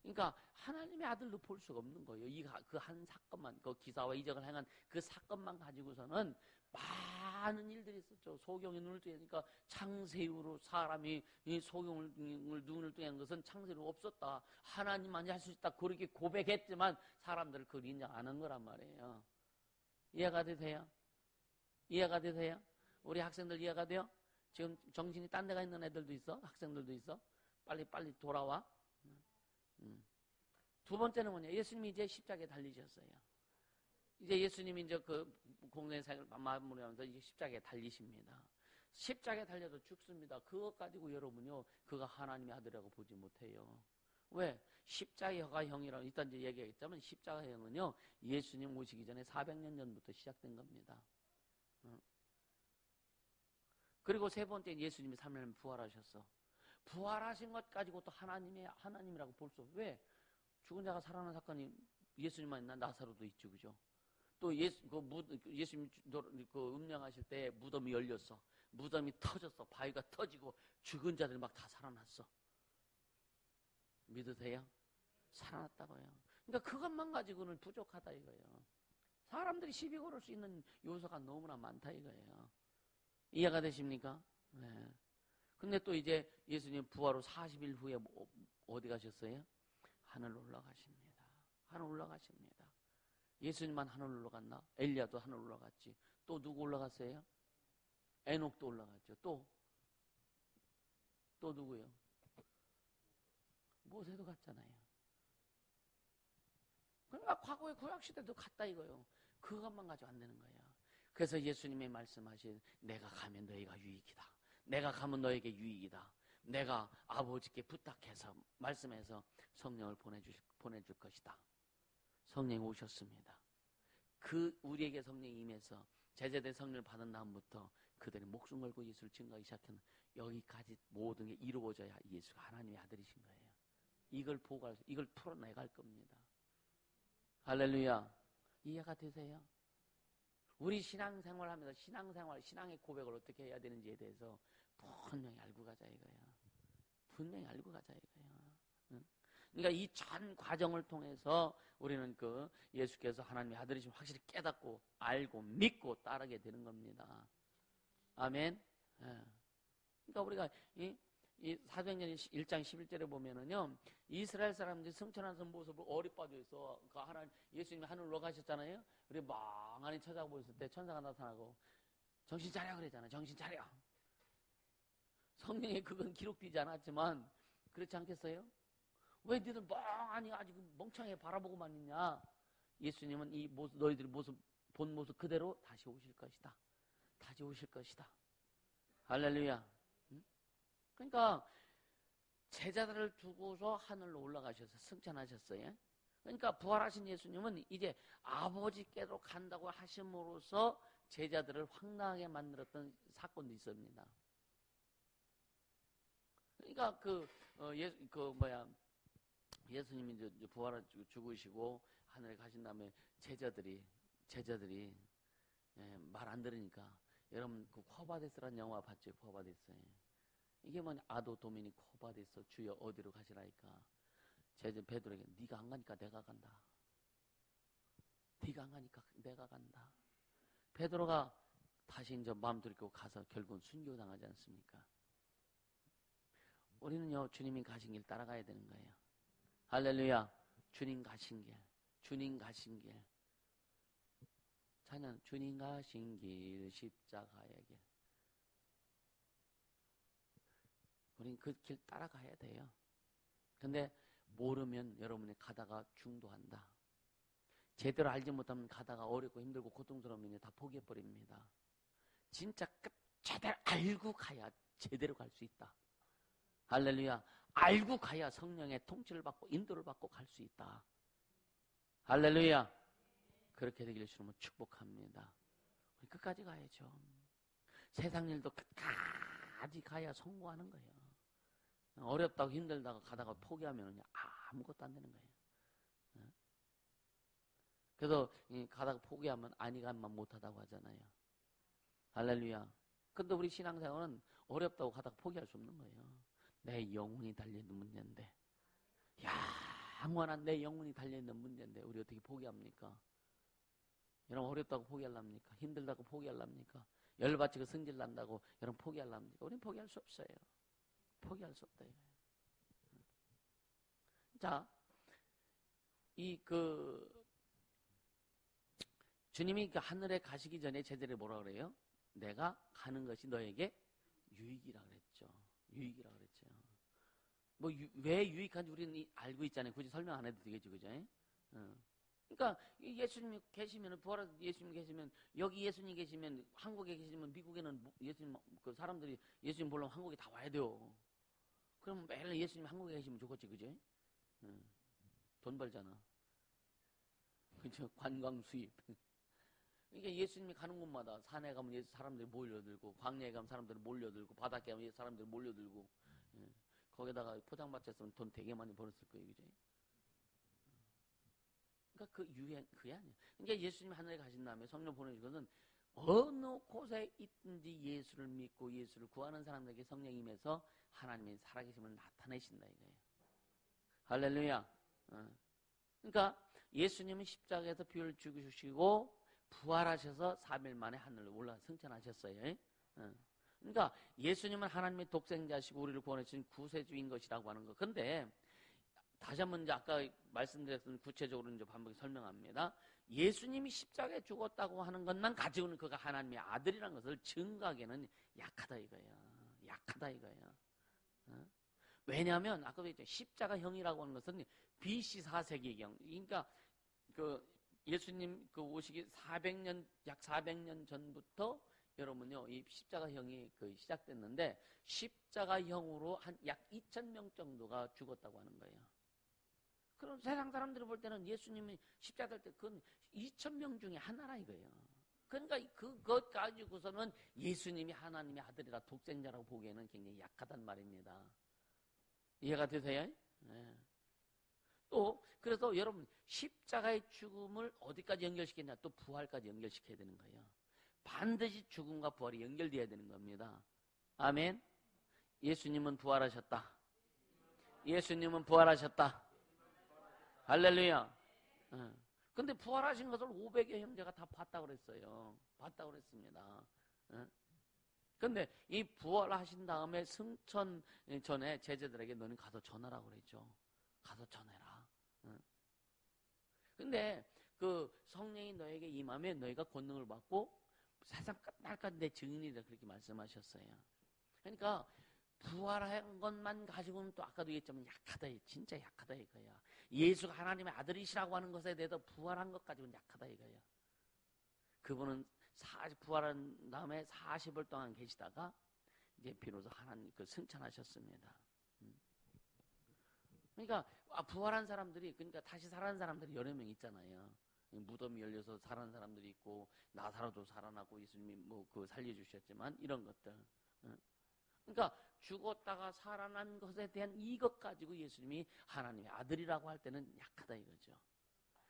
그러니까 하나님의 아들로 볼 수가 없는 거예요. 그 한 사건만, 그 기사와 이적을 행한 그 사건만 가지고서는 많은 일들이 있었죠. 소경이 눈을 뜨니까 창세 이후로 사람이 이 소경을 눈을 뜨게 한 것은 창세 이후로 없었다. 하나님만이 할 수 있다. 그렇게 고백했지만 사람들을 그걸 인정 안 한 거란 말이에요. 이해가 되세요? 이해가 되세요? 우리 학생들 이해가 돼요? 지금 정신이 딴 데가 있는 애들도 있어? 학생들도 있어? 빨리 돌아와. 두 번째는 뭐냐? 예수님이 이제 십자가에 달리셨어요. 이제 예수님이 이제 그 공생의 사역을 마무리하면서 이제 십자가에 달리십니다. 십자가에 달려도 죽습니다. 그것 가지고 여러분요, 그가 하나님의 아들이라고 보지 못해요. 왜? 십자가형이라고 일단 이제 얘기했자면 십자가형은요, 예수님 오시기 전에 400년 전부터 시작된 겁니다. 그리고 세 번째 예수님이 3년 부활하셨어. 부활하신 것 가지고 또 하나님이라고 볼 수 없어. 왜? 죽은 자가 살아난 사건이 예수님만 있나? 나사로도 있죠, 그죠? 또 예수님 그 음양하실 때 무덤이 열렸어. 무덤이 터졌어. 바위가 터지고 죽은 자들이 막 다 살아났어. 믿으세요? 살아났다고요. 그러니까 그것만 가지고는 부족하다 이거예요. 사람들이 시비 걸을 수 있는 요소가 너무나 많다 이거예요. 이해가 되십니까? 네. 근데 또 이제 예수님 부활 후 40일 후에 어디 가셨어요? 하늘 올라가십니다. 하늘 올라가십니다. 예수님만 하늘 올라갔나? 엘리야도 하늘 올라갔지. 또 누구 올라갔어요? 에녹도 올라갔죠. 또 누구요? 모세도 갔잖아요. 그러니까 과거의 구약시대도 갔다 이거요. 그것만 가지고 안 되는 거예요. 그래서 예수님이 말씀하신 내가 가면 너희가 유익이다. 내가 가면 너에게 유익이다. 내가 아버지께 부탁해서 말씀해서 성령을 보내줄 것이다. 성령이 오셨습니다. 그 우리에게 성령이 임해서 제자들 성령을 받은 다음부터 그들이 목숨 걸고 예수를 증거하기 시작한 여기까지 모든 게 이루어져야 예수가 하나님의 아들이신 거예요. 이걸 풀어내갈 겁니다. 할렐루야. 이해가 되세요? 우리 신앙생활하면서 신앙의 고백을 어떻게 해야 되는지에 대해서 분명히 알고 가자 이거예요. 분명히 알고 가자 이거예요. 그러니까 이 전 과정을 통해서 우리는 그 예수께서 하나님의 아들이심 확실히 깨닫고 알고 믿고 따르게 되는 겁니다. 아멘. 예. 그러니까 우리가 이 사도행전 1장 11절에 보면은요, 이스라엘 사람들이 승천하는 모습을 어릿빠져 있어. 그 예수님이 하늘로 올라가셨잖아요. 우리 멍하니 쳐다보고 있을 때 천사가 나타나고 정신 차려 그랬잖아요. 정신 차려. 성경에 그건 기록되지 않았지만 그렇지 않겠어요? 왜 니들 멍하니 아직 멍청하게 바라보고만 있냐? 예수님은 이 모습, 너희들의 본 모습 그대로 다시 오실 것이다. 다시 오실 것이다. 할렐루야. 그러니까 제자들을 두고서 하늘로 올라가셔서 승천하셨어요. 그러니까 부활하신 예수님은 이제 아버지께로 간다고 하심으로써 제자들을 황당하게 만들었던 사건도 있습니다. 그러니까 예수님이 이제 부활하시고 죽으시고 하늘에 가신 다음에 제자들이 말 안 들으니까, 여러분 그 코바데스라는 영화 봤죠? 코바데스. 이게 뭐냐? 아도 도미니 코바데스, 주여 어디로 가시라니까. 제자 베드로에게 네가 안 가니까 내가 간다. 네가 안 가니까 내가 간다. 베드로가 다시 이제 마음 들이고 가서 결국은 순교당하지 않습니까? 우리는요, 주님이 가신 길 따라가야 되는 거예요. 할렐루야. 주님 가신 길, 주님 가신 길. 찬양, 주님 가신 길, 십자가의 길. 우린 그 길 따라가야 돼요. 근데 모르면 여러분이 가다가 중도한다. 제대로 알지 못하면 가다가 어렵고 힘들고 고통스러우면 다 포기해버립니다. 진짜 제대로 알고 가야 제대로 갈 수 있다. 할렐루야. 알고 가야 성령의 통치를 받고 인도를 받고 갈 수 있다. 할렐루야. 그렇게 되기를 주님은 축복합니다. 우리 끝까지 가야죠. 세상 일도 끝까지 가야 성공하는 거예요. 어렵다고 힘들다고 가다가 포기하면 아무것도 안 되는 거예요. 그래서 가다가 포기하면 안이간만 못하다고 하잖아요. 할렐루야. 근데 우리 신앙생활은 어렵다고 가다가 포기할 수 없는 거예요. 내 영혼이 달려있는 문제인데, 영원한 내 영혼이 달려있는 문제인데 우리 어떻게 포기합니까? 여러분 어렵다고 포기하랍니까? 힘들다고 포기하랍니까? 열받치고 승질난다고 여러분 포기하랍니까? 우리는 포기할 수 없어요. 포기할 수 없다 이거예요. 자, 주님이 그 하늘에 가시기 전에 제자들이 뭐라 그래요? 내가 가는 것이 너에게 유익이라 그랬죠. 유익이라 그랬죠. 왜 유익한지 우리는 알고 있잖아요. 굳이 설명 안 해도 되겠죠, 그죠? 그러니까 예수님이 계시면, 부활한 예수님 계시면, 여기 예수님 계시면, 한국에 계시면, 미국에는 예수님 그 사람들이 예수님 보려면 한국에 다 와야 돼요. 그럼 매일 예수님 한국에 계시면 좋겠지, 그죠? 돈 벌잖아. 그죠? 관광 수입. 그러니까 예수님이 가는 곳마다 산에 가면 사람들이 몰려들고, 광야에 가면 사람들이 몰려들고, 바닷가에 가면 사람들이 몰려들고, 거기다가 포장마차에서는 돈 되게 많이 벌었을 거예요, 그죠? 그러니까 그 유행, 그게 아니에요. 그러니까 예수님이 하늘에 가신 다음에 성령 보내주고는 어느 곳에 있든지 예수를 믿고 예수를 구하는 사람들에게 성령이 임해서 하나님의 살아계심을 나타내신다 이거예요. 할렐루야. 그러니까 예수님은 십자가에서 피를 죽으시고 부활하셔서 3일 만에 하늘로 올라 승천하셨어요. 그러니까 예수님은 하나님의 독생자시고 우리를 구원하신 구세주인 것이라고 하는 거. 근데 다시 한번 이제 아까 말씀드렸던 구체적으로 이제 반복해서 설명합니다. 예수님이 십자가에 죽었다고 하는 것만 가지고는 그가 하나님의 아들이라는 것을 증거하기에는 약하다 이거예요. 약하다 이거예요. 왜냐하면 아까도 했죠. 십자가형이라고 하는 것은 BC 4세기 경. 그러니까 그 예수님 그 오시기 400년 약 400년 전부터 여러분요 이 십자가형이 시작됐는데 십자가형으로 한 약 2,000명 정도가 죽었다고 하는 거예요. 그럼 세상 사람들이 볼 때는 예수님이 십자가 때 그건 2,000명 중에 하나라 이거예요. 그러니까 그것 가지고서는 예수님이 하나님의 아들이라 독생자라고 보기에는 굉장히 약하단 말입니다. 이해가 되세요? 네. 또 그래서 여러분 십자가의 죽음을 어디까지 연결시켰냐? 또 부활까지 연결시켜야 되는 거예요. 반드시 죽음과 부활이 연결되어야 되는 겁니다. 아멘. 예수님은 부활하셨다. 예수님은 부활하셨다. 할렐루야. 근데 부활하신 것을 500여 형제가 다 봤다고 그랬어요. 봤다고 그랬습니다. 근데 이 부활하신 다음에 승천 전에 제자들에게 너는 가서 전하라고 그랬죠. 가서 전해라. 근데 그 성령이 너에게 임하면 너희가 권능을 받고 세상 끝날까지 내 증인이다 그렇게 말씀하셨어요. 그러니까 부활한 것만 가지고는 또 아까도 얘기했지만 약하다. 진짜 약하다 이거야. 예수가 하나님의 아들이시라고 하는 것에 대해서 부활한 것 가지고는 약하다 이거야. 그분은 부활한 다음에 40일 동안 계시다가 이제 비로소 하나님 승천하셨습니다. 그러니까 부활한 사람들이, 그러니까 다시 살아난 사람들이 여러 명 있잖아요. 무덤이 열려서 살아난 사람들이 있고, 나사로도 살아나고 예수님이 뭐 그 살려주셨지만 이런 것들. 그러니까 죽었다가 살아난 것에 대한 이것 가지고 예수님이 하나님의 아들이라고 할 때는 약하다 이거죠.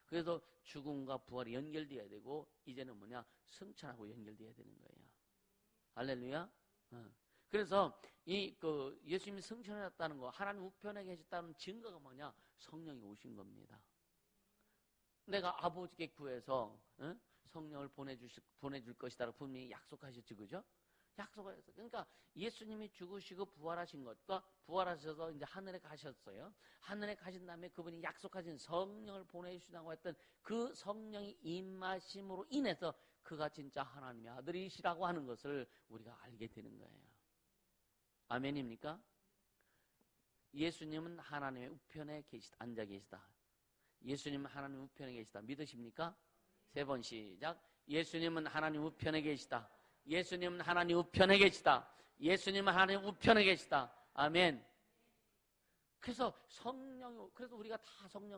그래서 죽음과 부활이 연결돼야 되고, 이제는 뭐냐, 승천하고 연결돼야 되는 거예요. 할렐루야. 그래서 예수님이 승천했다는 거, 하나님 우편에 계셨다는 증거가 뭐냐, 성령이 오신 겁니다. 내가 아버지께 구해서 성령을 보내줄 것이다라고 분명히 약속하셨지, 그죠? 약속하셨어. 그러니까 예수님이 죽으시고 부활하신 것과 부활하셔서 이제 하늘에 가셨어요. 하늘에 가신 다음에 그분이 약속하신 성령을 보내주시다고 했던 그 성령이 임하심으로 인해서 그가 진짜 하나님의 아들이시라고 하는 것을 우리가 알게 되는 거예요. 아멘입니까? 예수님은 하나님의 우편에 앉아 계시다. 예수님은 하나님 우편에 계시다. 믿으십니까? 3번 시작. 예수님은 하나님 우편에 계시다. 예수님은 하나님 우편에 계시다. 예수님은 하나님 우편에 계시다. 아멘. 그래서 그래서 우리가 다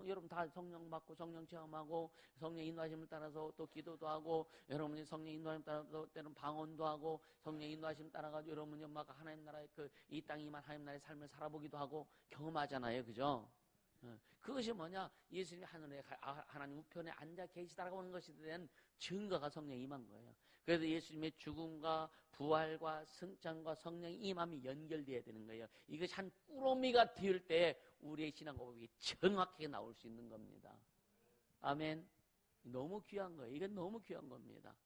여러분 다 성령 받고 성령 체험하고 성령 인도하심을 따라서 또 기도도 하고, 여러분이 성령 인도하심 따라서 때는 방언도 하고, 성령 인도하심 따라가지고 여러분이 엄마가 하나님 나라의 이 땅이만 하나님 나라의 삶을 살아보기도 하고 경험하잖아요. 그죠? 그것이 뭐냐? 예수님이 하늘에 하나님 우편에 앉아 계시다라고 하는 것에 대한 증거가 성령이 임한 거예요. 그래서 예수님의 죽음과 부활과 승천과 성령의 임함이 연결되어야 되는 거예요. 이것이 한 꾸러미가 될 때 우리의 신앙 고백이 정확하게 나올 수 있는 겁니다. 아멘. 너무 귀한 거예요. 이건 너무 귀한 겁니다.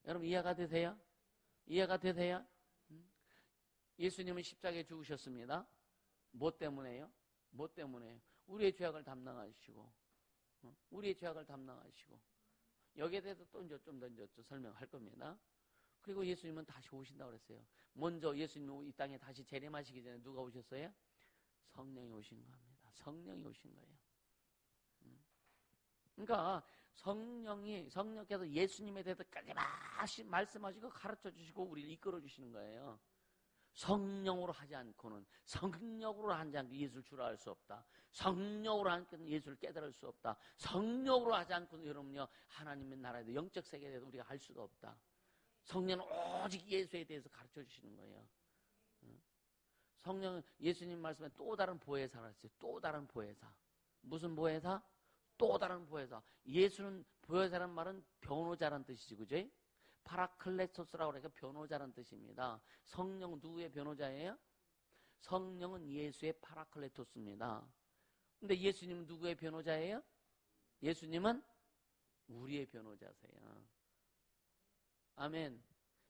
여러분 이해가 되세요? 이해가 되세요? 예수님은 십자가에 죽으셨습니다. 뭐 때문에요? 뭐 때문에요? 우리의 죄악을 담당하시고, 우리의 죄악을 담당하시고, 여기에 대해서 또 이제 좀 더 설명할 겁니다. 그리고 예수님은 다시 오신다고 그랬어요. 먼저 예수님이 이 땅에 다시 재림하시기 전에 누가 오셨어요? 성령이 오신 겁니다. 성령이 오신 거예요. 그러니까 성령께서 예수님에 대해서 까지막이 말씀하시고 가르쳐 주시고 우리를 이끌어 주시는 거예요. 성령으로 하지 않고는, 성령으로 하지 않고 예수를 주라 할 수 없다. 성령으로 하지 않고는 예수를 깨달을 수 없다. 성령으로 하지 않고는 여러분요, 하나님의 나라에 대해 영적 세계에 대해서 우리가 알 수가 없다. 성령은 오직 예수에 대해서 가르쳐 주시는 거예요. 성령은 예수님 말씀에 또 다른 보혜사라 했어요. 또 다른 보혜사. 무슨 보혜사? 또 다른 보혜사. 예수는 보혜사라는 말은 변호자란 뜻이지, 그죠? 파라클레토스라고 하니까 변호자란 뜻입니다. 성령은 누구의 변호자예요? 성령은 예수의 파라클레토스입니다. 근데 예수님은 누구의 변호자예요? 예수님은 우리의 변호자세요. 아멘.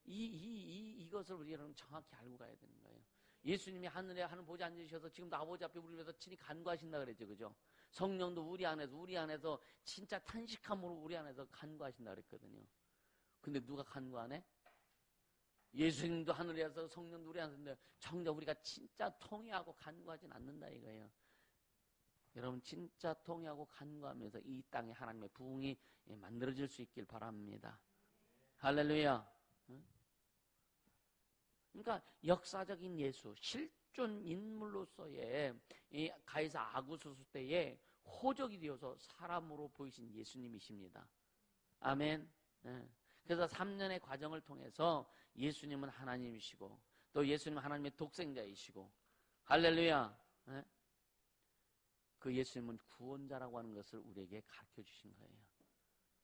이것을 우리 여러분 정확히 알고 가야 되는 거예요. 예수님이 하늘에 하늘 보좌 앉으셔서 지금도 아버지 앞에 우리를 위해서 친히 간구하신다 그랬죠, 그죠? 성령도 우리 안에서 진짜 탄식함으로 우리 안에서 간구하신다 그랬거든요. 근데 누가 간구 안 해? 예수님도 하늘에서 성령도 우리 안에서 있는데 정작 우리가 진짜 통회하고 간구하진 않는다 이거예요. 여러분 진짜 통회하고 간구하면서 이 땅에 하나님의 부흥이 만들어질 수 있길 바랍니다. 할렐루야. 그러니까 역사적인 예수, 실존 인물로서의 이 가이사 아구수스 때에 호적이 되어서 사람으로 보이신 예수님이십니다. 아멘. 그래서 3년의 과정을 통해서 예수님은 하나님이시고 또 예수님은 하나님의 독생자이시고, 할렐루야. 그 예수님은 구원자라고 하는 것을 우리에게 가르쳐 주신 거예요.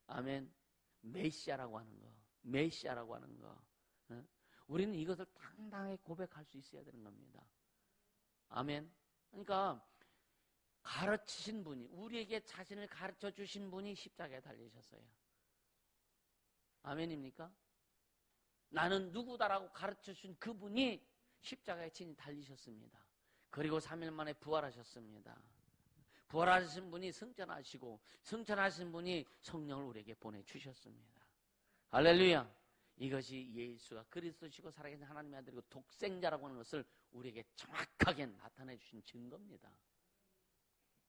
아멘. 메시아라고 하는 거, 메시아라고 하는 거. 우리는 이것을 당당하게 고백할 수 있어야 되는 겁니다. 아멘. 그러니까 가르치신 분이, 우리에게 자신을 가르쳐 주신 분이 십자가에 달리셨어요. 아멘입니까? 나는 누구다라고 가르쳐 주신 그분이 십자가에 친히 달리셨습니다. 그리고 3일 만에 부활하셨습니다. 부활하신 분이 승천하시고 승천하신 분이 성령을 우리에게 보내주셨습니다. 할렐루야. 이것이 예수가 그리스도시고 살아계신 하나님의 아들이고 독생자라고 하는 것을 우리에게 정확하게 나타내 주신 증거입니다.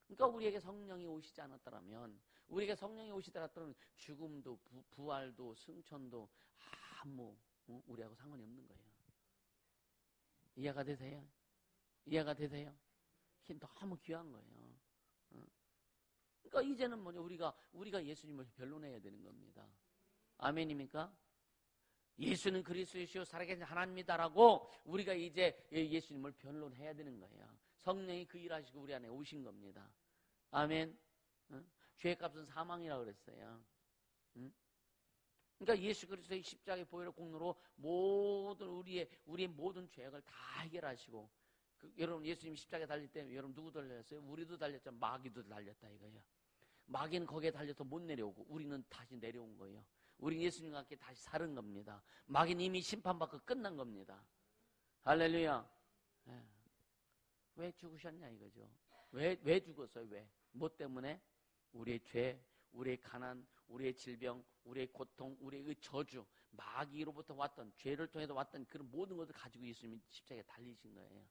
그러니까 우리에게 성령이 오시지 않았더라면, 우리에게 성령이 오시더라면 죽음도 부활도 승천도 아무 우리하고 상관이 없는 거예요. 이해가 되세요? 이해가 되세요? 너무 귀한 거예요. 그러니까 이제는 뭐냐, 우리가 예수님을 변론해야 되는 겁니다. 아멘입니까? 예수는 그리스도이시오 살아계신 하나님이다라고 우리가 이제 예수님을 변론해야 되는 거예요. 성령이 그 일하시고 우리 안에 오신 겁니다. 아멘. 죄의 값은 사망이라고 그랬어요. 그러니까 예수 그리스도의 십자가의 보혈의 공로로 모든 우리의 모든 죄악을 다 해결하시고, 여러분 예수님 십자가에 달릴 때 여러분 누구 달렸어요? 우리도 달렸죠. 마귀도 달렸다 이거예요. 마귀는 거기에 달려서 못 내려오고 우리는 다시 내려온 거예요. 우리 예수님과 함께 다시 사는 겁니다. 마귀는 이미 심판받고 끝난 겁니다. 할렐루야. 왜 죽으셨냐 이거죠. 왜 죽었어요? 왜? 뭐 때문에? 우리의 죄, 우리의 가난, 우리의 질병, 우리의 고통, 우리의 저주, 마귀로부터 왔던, 죄를 통해서 왔던 그런 모든 것을 가지고 예수님이 십자가에 달리신 거예요.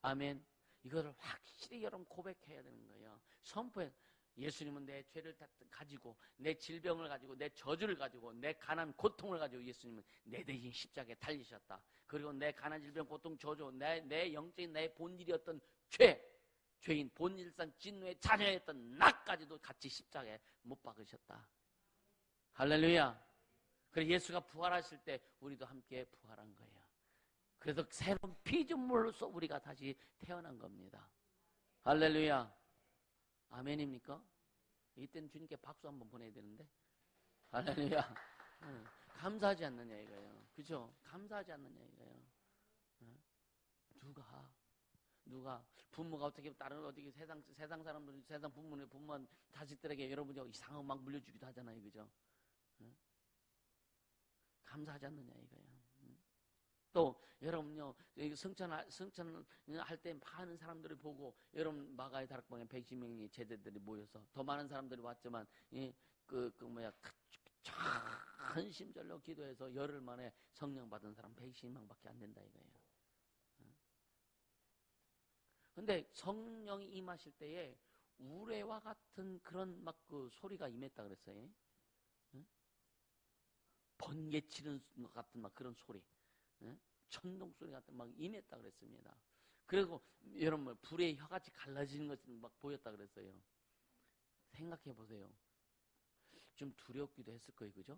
아멘. 이것을 확실히 여러분 고백해야 되는 거예요. 선포해. 예수님은 내 죄를 가지고, 내 질병을 가지고, 내 저주를 가지고, 내 가난, 고통을 가지고 예수님은 내 대신 십자가에 달리셨다. 그리고 내 가난, 질병, 고통, 저주, 내 영적인 내 본질이었던 죄인, 본질상 진노의 자녀였던 나까지도 같이 십자가에 못 박으셨다. 할렐루야. 그래서 예수가 부활하실 때 우리도 함께 부활한 거예요. 그래서 새로운 피조물로서 우리가 다시 태어난 겁니다. 할렐루야. 아멘입니까? 이때는 주님께 박수 한번 보내야 되는데. 할렐루야. 감사하지 않느냐 이거예요. 그죠? 감사하지 않느냐 이거예요. 누가 부모가 어떻게 다른 어떻게 세상 사람들 세상 부모한 자식들에게 여러분이 이상한 막 물려주기도 하잖아요. 그죠? 감사하지 않느냐 이거예요. 또 여러분요 승천할 때 많은 사람들을 보고, 여러분 마가의 다락방에 110명의 제자들이 모여서 더 많은 사람들이 왔지만 헌심절로 기도해서 열흘 만에 성령 받은 사람 110명밖에 안 된다 이거예요. 근데 성령이 임하실 때에 우레와 같은 그런 막 그 소리가 임했다 그랬어요. 번개 치는 것 같은 막 그런 소리, 천둥 소리 같은 막 임했다 그랬습니다. 그리고 여러분 불의 혀같이 갈라지는 것이 막 보였다 그랬어요. 생각해 보세요. 좀 두렵기도 했을 거예요, 그죠?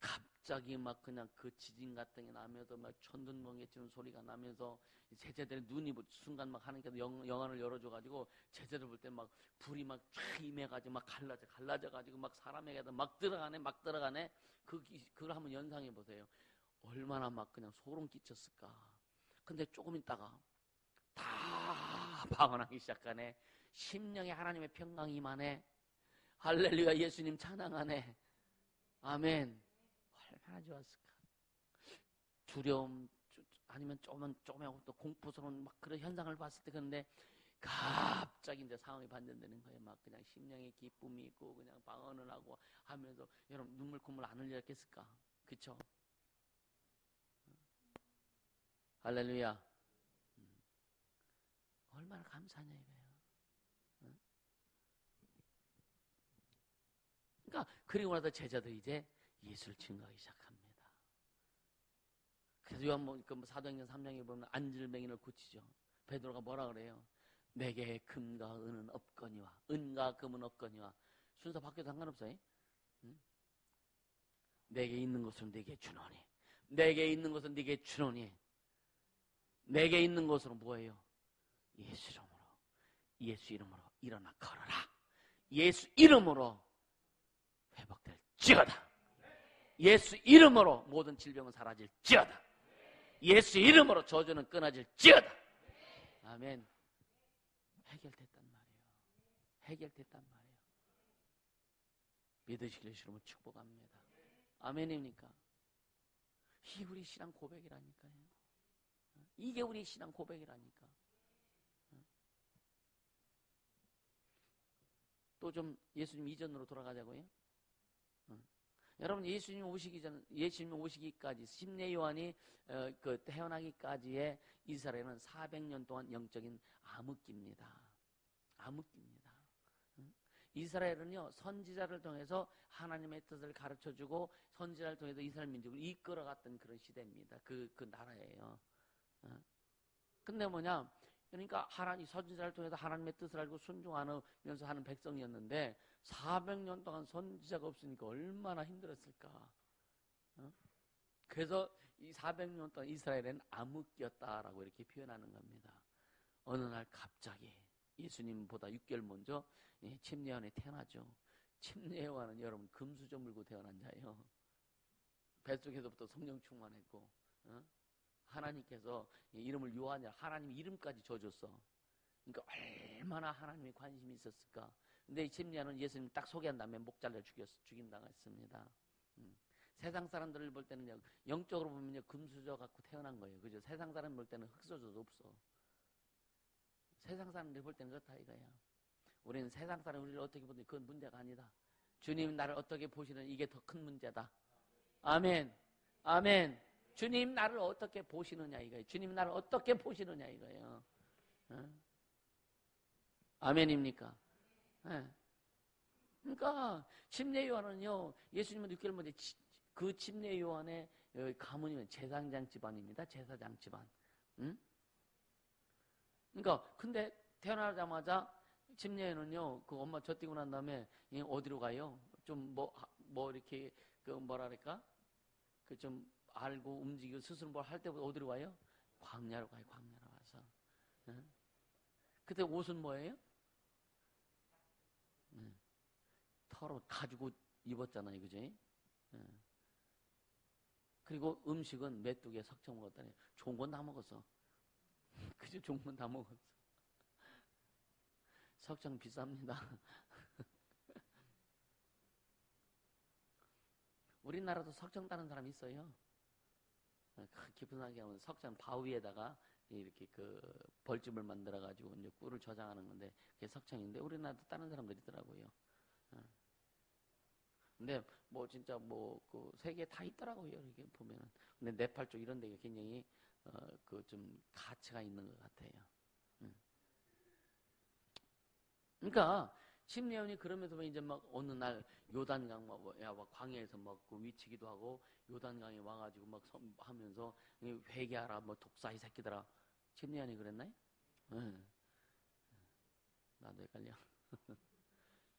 갑자기 막 그냥 그 지진 같은 게 나면서 막 천둥번개 치는 소리가 나면서 제자들의 눈이 순간 막 하나님께서 영안을 열어줘가지고 제자들 볼 때 막 불이 막 쫙 임해가지고 막 갈라져가지고 막 사람에게도 막 들어가네. 그걸 한번 연상해 보세요. 얼마나 막 그냥 소름 끼쳤을까. 근데 조금 있다가 다 방언하기 시작하네. 심령에 하나님의 평강이 임하네. 할렐루야. 예수님 찬양하네. 아멘. 얼마나 좋았을까. 두려움 아니면 조금은 또 공포스러운 막 그런 현상을 봤을 때, 그런데 갑자기 이제 상황이 반전되는 거예요. 막 그냥 심령의 기쁨이 있고 그냥 방언을 하고 하면서 여러분 눈물 콧물 안 흘렸겠을까? 그쵸? 할렐루야. 얼마나 감사하냐 이거예요. 그러니까 그리고 나서 제자들이 이제 예수를 증거하기 시작합니다. 그래서 사도행전 3장에 보면 안질뱅이를 고치죠. 베드로가 뭐라 그래요? 내게 금과 은은 없거니와, 은과 금은 없거니와. 순서 바뀌어도 상관없어요. 내게 있는 것은 네게 주노니, 내게 있는 것은 네게 주노니. 내게 있는 것으로 뭐예요? 예수 이름으로 일어나 걸어라. 예수 이름으로 회복될지어다. 예수 이름으로 모든 질병은 사라질지어다. 예수 이름으로 저주는 끊어질지어다. 아멘. 해결됐단 말이에요. 해결됐단 말이에요. 믿으시길 주님을 축복합니다. 아멘입니까? 이게 우리 신앙 고백이라니까요. 이게 우리 신앙 고백이라니까. 또 좀 예수님 이전으로 돌아가자고요. 여러분 예수님 오시기까지 심내 요한이 태어나기까지의 이스라엘은 400년 동안 영적인 암흑기입니다. 암흑기입니다. 이스라엘은요 선지자를 통해서 하나님의 뜻을 가르쳐주고 선지자를 통해서 이스라엘 민족을 이끌어갔던 그런 시대입니다. 그 나라예요. 근데 뭐냐, 그러니까 하나님 선지자를 통해서 하나님의 뜻을 알고 순종하면서 하는 백성이었는데 400년 동안 선지자가 없으니까 얼마나 힘들었을까. 그래서 이 400년 동안 이스라엘은 암흑기였다라고 이렇게 표현하는 겁니다. 어느 날 갑자기 예수님보다 6개월 먼저 침례요한이 태어나죠. 침례요한은 여러분 금수저 물고 태어난 자예요. 뱃속에서부터 성령 충만했고 하나님께서 이름을 요한이라 하나님 이름까지 줘줬어. 그러니까 얼마나 하나님의 관심이 있었을까. 근데 이 침례요한은 예수님 딱 소개한 다음에 목 잘라 죽인다고 했습니다. 세상 사람들을 볼 때는 영적으로 보면 금수저 갖고 태어난 거예요. 그죠? 세상 사람 볼 때는 흑수저도 없어. 세상 사람들 볼 때는 그렇다 이거야. 우리는 세상 사람 우리를 어떻게 보든 그건 문제가 아니다. 주님 나를 어떻게 보시는 이게 더 큰 문제다. 아멘. 아멘. 주님 나를 어떻게 보시느냐 이거예요. 주님 나를 어떻게 보시느냐 이거예요. 아멘입니까? 네. 그러니까 침례요한은요 예수님은 6개월 먼저 그 침례요한의 가문이면 제사장 집안입니다. 제사장 집안. 그러니까 근데 태어나자마자 침례요한은요 그 엄마 젖띠고 난 다음에 어디로 가요? 좀 뭐 이렇게 그 뭐라 그럴까? 그 좀 알고 움직이고 스스로 뭘 할 때보다 어디로 가요? 광야로 가요. 광야로 가서. 그때 옷은 뭐예요? 털을 가지고 입었잖아요, 그지? 그리고 음식은 메뚜기에 석청 먹었다니. 좋은 건 다 먹었어. 그죠? 좋은 건 다 먹었어. 석청 비쌉니다. 우리나라도 석청 따는 사람 있어요. 깊은 산에 가면 석청 바위에다가 이렇게 그 벌집을 만들어가지고 이제 꿀을 저장하는 건데 그게 석청인데 우리나라도 따는 사람들이 있더라고요. 근데 뭐 진짜 뭐 그 세계에 다 있더라고요. 이렇게 보면은. 근데 네팔 쪽 이런 데가 굉장히 그 좀 가치가 있는 것 같아요. 그러니까 침례요한이 그러면서 이제 막 어느 날 요단강 막 광야에서 막 그 위치기도 하고 요단강에 와가지고 막 하면서 회개하라 뭐 독사 이 새끼들아. 침례요한이 그랬나요? 나도 헷갈려.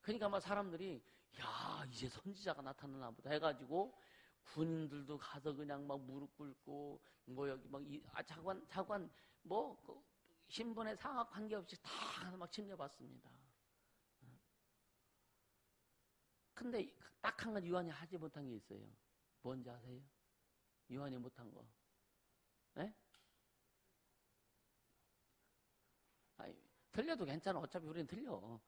그러니까 막 사람들이 야 이제 선지자가 나타나나 보다 해가지고 군인들도 가서 그냥 막 무릎 꿇고 뭐 여기 막 자관 뭐 그 신분의 상하 관계없이 다 막 침례받습니다. 근데 딱 한 가지 요한이 하지 못한 게 있어요. 뭔지 아세요? 요한이 못한 거. 네? 아니, 틀려도 괜찮아. 어차피 우리는 틀려.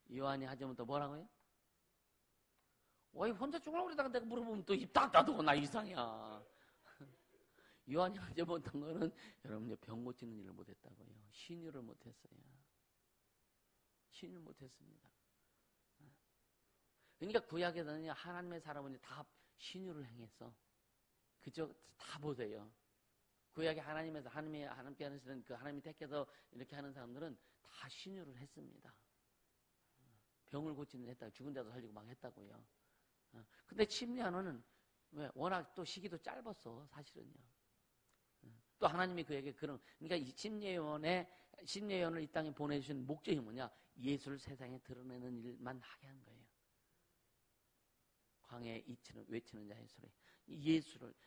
요한이 하지 못한 뭐라고요? 왜 혼자 죽으려고 그러다가 내가 물어보면 또 입 딱 닫고 나 이상이야. 요한이 하지 못한 거는 여러분 병 고치는 일을 못했다고요. 신유를 못했어요. 신유를 못했습니다. 그러니까 구약에서는 하나님의 사람은 다 신유를 행했어. 그죠? 다 보세요. 구약에 하나님에서 하나님께 하시는 그 하나님이 택해서 이렇게 하는 사람들은 다 신유를 했습니다. 병을 고치는 일 했다고 죽은 자도 살리고 막 했다고요. 근데 침례요한은 왜 워낙 또 시기도 짧았어 사실은요. 또 하나님이 그에게 그러니까 이 침례요한을 이 땅에 보내주신 목적이 뭐냐? 예수를 세상에 드러내는 일만 하게 한 거예요. 광야에 외치는 자의 소리.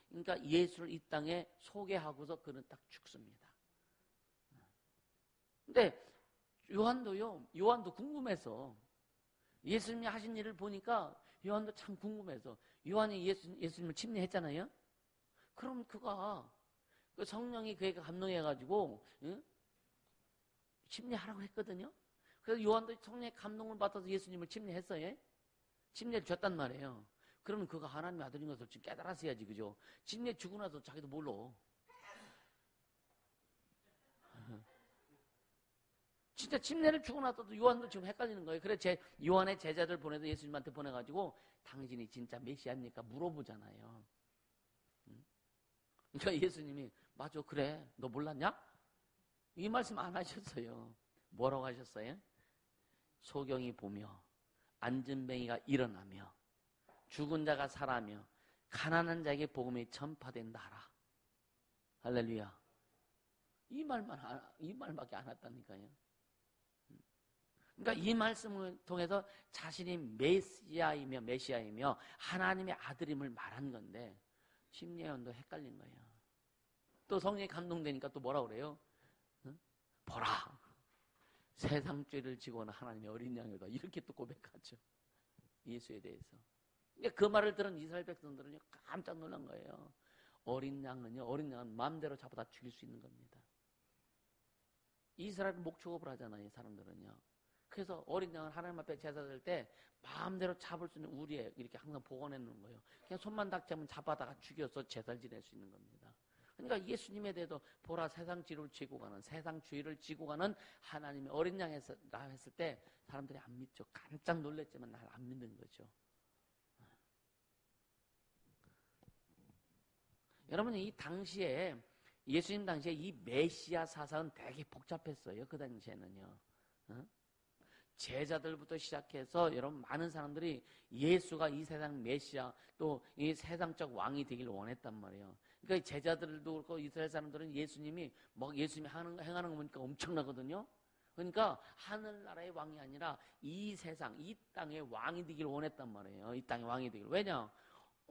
그러니까 예수를 이 땅에 소개하고서 그는 딱 죽습니다. 근데 요한도 궁금해서 예수님이 하신 일을 보니까 요한도 참 궁금해서 요한이 예수님을 침례했잖아요. 그럼 그가 그 성령이 그에게 감동해가지고 침례하라고 했거든요. 그래서 요한도 성령의 감동을 받아서 예수님을 침례했어요. 침례를 줬단 말이에요. 그러면 그가 하나님의 아들인 것을 지금 깨달았어야지, 그죠? 침례 주고 나서 자기도 몰라. 진짜 침례를 주고 나서도 요한도 지금 헷갈리는 거예요. 그래 요한의 제자들 보내서 예수님한테 보내가지고 당신이 진짜 메시아입니까? 물어보잖아요. 그러니까 예수님이 맞아 그래 너 몰랐냐? 이 말씀 안 하셨어요. 뭐라고 하셨어요? 소경이 보며 안진뱅이가 일어나며 죽은 자가 살아며 가난한 자에게 복음이 전파된다 하라. 할렐루야. 이 말밖에 안 했다니까요. 그러니까 이 말씀을 통해서 자신이 메시아이며 하나님의 아들임을 말한 건데 심리원도 헷갈린 거예요. 또 성령이 감동되니까 또 뭐라 그래요? 응? 보라, 세상 죄를 지고 오는 하나님의 어린 양이다. 이렇게 또 고백하죠. 예수에 대해서. 그러니까 그 말을 들은 이스라엘 백성들은 깜짝 놀란 거예요. 어린 양은 마음대로 잡아다 죽일 수 있는 겁니다. 이스라엘은 목축업을 하잖아요, 사람들은요. 그래서 어린 양을 하나님 앞에 제사 드릴 때 마음대로 잡을 수 있는 우리에 이렇게 항상 보관해 놓는 거예요. 그냥 손만 딱 잡으면 잡아다가 죽여서 제사를 지낼 수 있는 겁니다. 그러니까 예수님에 대해서 보라, 세상 죄를 지고 가는, 세상 죄를 지고 가는 하나님의 어린 양이라 했을 때 사람들이 안 믿죠. 깜짝 놀랐지만 날 안 믿는 거죠. 여러분, 이 당시에 예수님 당시에 이 메시아 사상은 되게 복잡했어요. 그 당시에는요. 제자들부터 시작해서 여러분 많은 사람들이 예수가 이 세상 메시아 또 이 세상적 왕이 되길 원했단 말이에요. 그러니까 제자들도 그렇고 이스라엘 사람들은 예수님이 행하는 거 보니까 엄청나거든요. 그러니까 하늘나라의 왕이 아니라 이 세상, 이 땅의 왕이 되길 원했단 말이에요. 이 땅의 왕이 되길. 왜냐?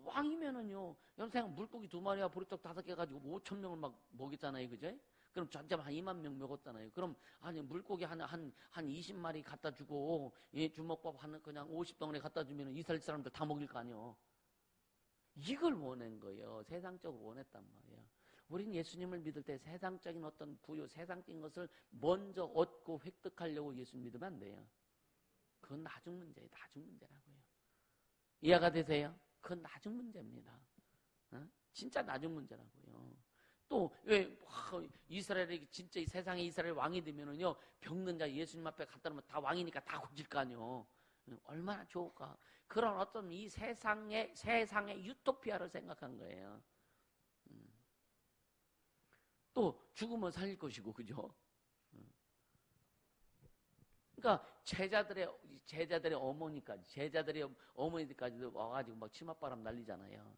왕이면은요, 여러분 물고기 2마리와 보리떡 5개 가지고 5,000명을 막 먹였잖아요. 그죠? 그럼 전점 한 2만 명 먹었잖아요. 그럼, 아니, 물고기 한 20마리 갖다 주고, 주먹밥 그냥 50덩어리 갖다 주면 이스라엘 사람들 다 먹일 거 아니에요. 이걸 원한 거예요. 세상적으로 원했단 말이에요. 우린 예수님을 믿을 때 세상적인 어떤 부요, 세상적인 것을 먼저 얻고 획득하려고 예수님 믿으면 안 돼요. 그건 나중 문제예요. 나중 문제라고요. 이해가 되세요? 그건 나중 문제입니다. 진짜 나중 문제라고요. 또, 왜, 이스라엘이 진짜 이 세상에 이스라엘 왕이 되면은요, 병든 자 예수님 앞에 갖다 놓으면 다 왕이니까 다 고칠 거 아니에요. 얼마나 좋을까. 그런 어떤 이 세상의 유토피아를 생각한 거예요. 또, 죽으면 살릴 것이고, 그죠? 그러니까 제자들의 어머니들까지도 와가지고 막 치맛바람 날리잖아요.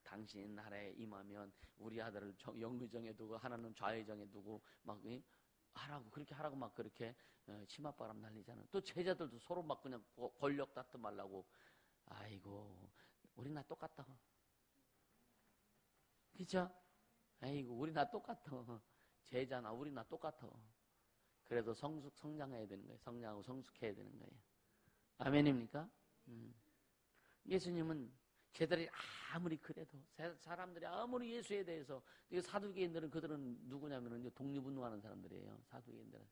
당신 나라에 임하면 우리 아들을 영의정에 두고 하나는 좌의정에 두고 막 그렇게 하라고 막 그렇게 치맛바람 날리잖아요. 또 제자들도 서로 막 그냥 권력 다툼하려고. 아이고, 우리 나 똑같다. 그죠? 아이고, 우리 나 똑같아. 제자나 우리 나 똑같아. 그래도 성장해야 되는 거예요. 성장하고 성숙해야 되는 거예요. 아멘입니까? 예수님은 제자들이 아무리 그래도 사람들이 아무리 예수에 대해서 사두개인들은 그들은 누구냐면은 독립운동하는 사람들이에요. 사두개인들은.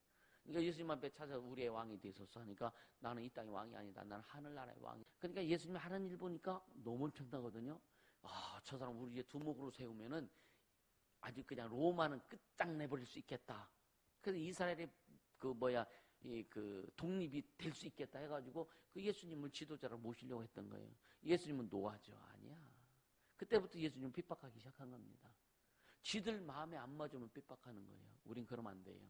그러니까 예수님 앞에 찾아서 우리의 왕이 되소서 하니까 나는 이 땅의 왕이 아니다. 나는 하늘나라의 왕이. 그러니까 예수님이 하는 일 보니까 너무 엄청나거든요. 저 사람 우리 이제 두목으로 세우면은 아주 그냥 로마는 끝장내버릴 수 있겠다. 그래서 이스라엘의 독립이 될 수 있겠다 해가지고 그 예수님을 지도자로 모시려고 했던 거예요. 예수님은 노하죠. 아니야. 그때부터 예수님은 핍박하기 시작한 겁니다. 지들 마음에 안 맞으면 핍박하는 거예요. 우린 그러면 안 돼요.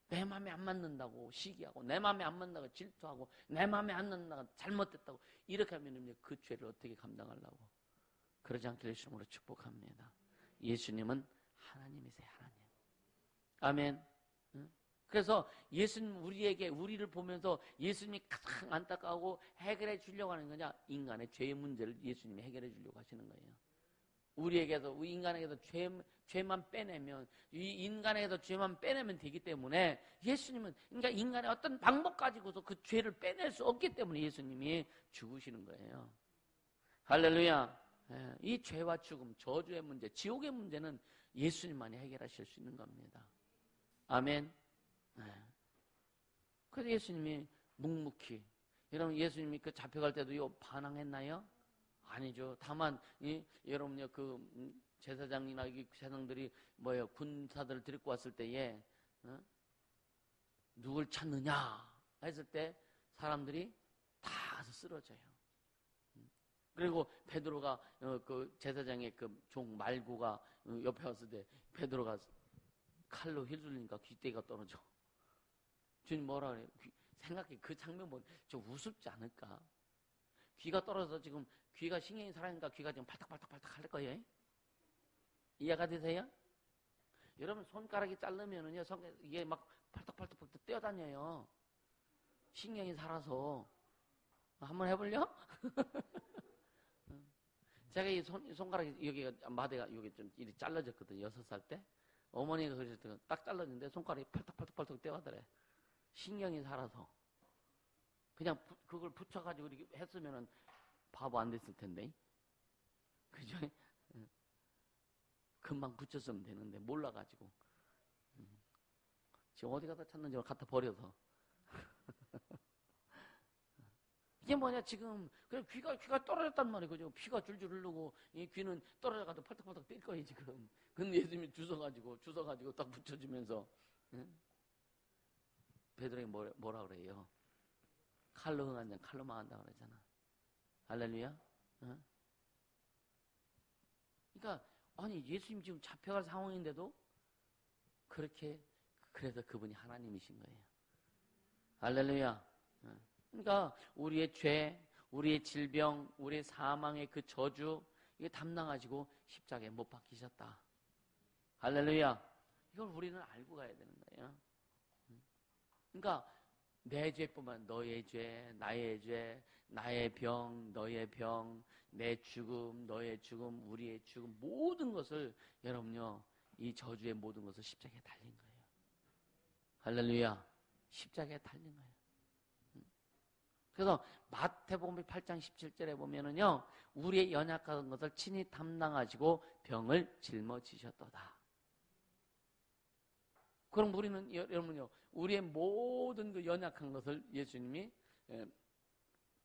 내 마음에 안 맞는다고 시기하고 내 마음에 안 맞는다고 질투하고 내 마음에 안 맞는다고 잘못됐다고 이렇게 하면 이제 그 죄를 어떻게 감당하려고. 그러지 않기를 주님으로 축복합니다. 예수님은 하나님이세요. 하나님. 아멘. 그래서 예수님 우리를 보면서 예수님이 가장 안타까워하고 해결해 주려고 하는 거냐? 인간의 죄의 문제를 예수님이 해결해 주려고 하시는 거예요. 우리 인간에게서 죄만 빼내면, 이 인간에게서 죄만 빼내면 되기 때문에 예수님은, 그러니까 인간의 어떤 방법 가지고서 그 죄를 빼낼 수 없기 때문에 예수님이 죽으시는 거예요. 할렐루야. 이 죄와 죽음, 저주의 문제, 지옥의 문제는 예수님만이 해결하실 수 있는 겁니다. 아멘. 그래서 예수님이 묵묵히, 여러분 예수님이 그 잡혀갈 때도 반항했나요? 아니죠. 다만 여러분요 제사장이나 제사장들이 군사들을 데리고 왔을 때에 누굴 찾느냐 했을 때 사람들이 다 가서 쓰러져요. 그리고 베드로가 그 제사장의 그 종 말구가 옆에 왔을 때 베드로가 칼로 휘둘리니까 귀때기가 떨어져. 주님 뭐라 그래요? 생각해. 그 장면 보면 좀 우습지 않을까? 귀가 떨어져서 지금 귀가 신경이 살아있으니까 귀가 지금 팔딱팔딱팔딱 할 거예요. 이해가 되세요? 여러분 손가락이 자르면은요, 이게 막 팔떡팔떡 뛰어다녀요. 신경이 살아서. 한번 해볼려? 제가 이 손가락이, 여기가, 마대가, 여기 좀 이리 잘라졌거든요. 6살 때. 어머니가 그랬을 때 딱 잘랐는데 손가락이 팔떡팔떡 뛰어가더래. 신경이 살아서. 그냥 그걸 붙여가지고 이렇게 했으면은 바보 안 됐을 텐데. 그죠? 금방 붙였으면 되는데, 몰라가지고. 지금 어디 가다 찾는지 갖다 버려서. 이게 뭐냐, 지금. 그래, 귀가 떨어졌단 말이에요. 그죠? 피가 줄줄 흐르고, 이 귀는 떨어져가지고 팔떡팔떡 뛸 거예요, 지금. 근데 예수님이 주워가지고 딱 붙여주면서. 응? 베드로에게 뭐라 그래요? 칼로 흥한 자, 칼로 망한다 그러잖아. 할렐루야? 응? 그러니까, 아니, 예수님 지금 잡혀갈 상황인데도 그래서 그분이 하나님이신 거예요. 할렐루야. 응. 그러니까 우리의 죄, 우리의 질병, 우리의 사망의 그 저주, 이거 담당하시고 십자가에 못 박히셨다. 할렐루야. 이걸 우리는 알고 가야 되는 거예요. 그러니까 내 죄뿐만, 너의 죄, 나의 죄, 나의 병, 너의 병, 내 죽음, 너의 죽음, 우리의 죽음, 모든 것을 여러분요, 이 저주의 모든 것을 십자가에 달린 거예요. 할렐루야. 십자가에 달린 거예요. 그래서 마태복음 8장 17절에 보면은요, 우리의 연약한 것을 친히 담당하시고 병을 짊어지셨도다. 그럼 우리는, 여러분요, 우리의 모든 그 연약한 것을 예수님이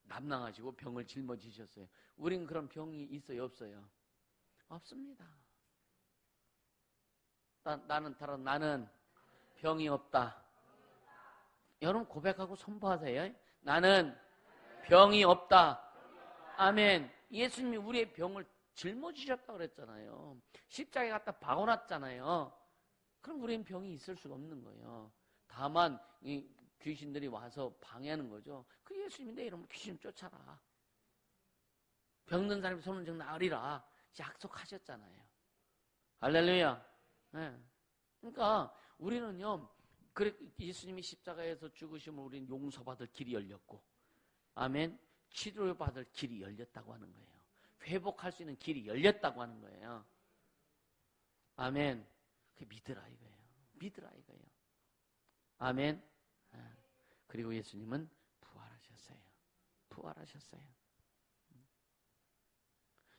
담당하시고 병을 짊어지셨어요. 우리는 그런 병이 있어요, 없어요? 없습니다. 나는 병이 없다. 여러분 고백하고 선포하세요. 나는 병이 없다. 아멘. 예수님이 우리의 병을 짊어지셨다고 그랬잖아요. 십자가에 갖다 박아놨잖아요. 그럼 우리는 병이 있을 수가 없는 거예요. 다만 이 귀신들이 와서 방해하는 거죠. 그 예수님이 내 이름으로 귀신 쫓아라. 병든 사람이 손을 정 나으리라 약속하셨잖아요. 할렐루야. 네. 그러니까 우리는요, 예수님이 십자가에서 죽으심을 우리는 용서받을 길이 열렸고, 아멘. 치료받을 길이 열렸다고 하는 거예요. 회복할 수 있는 길이 열렸다고 하는 거예요. 아멘. 그 믿으라 이거예요. 믿으라 이거예요. 아멘. 그리고 예수님은 부활하셨어요. 부활하셨어요.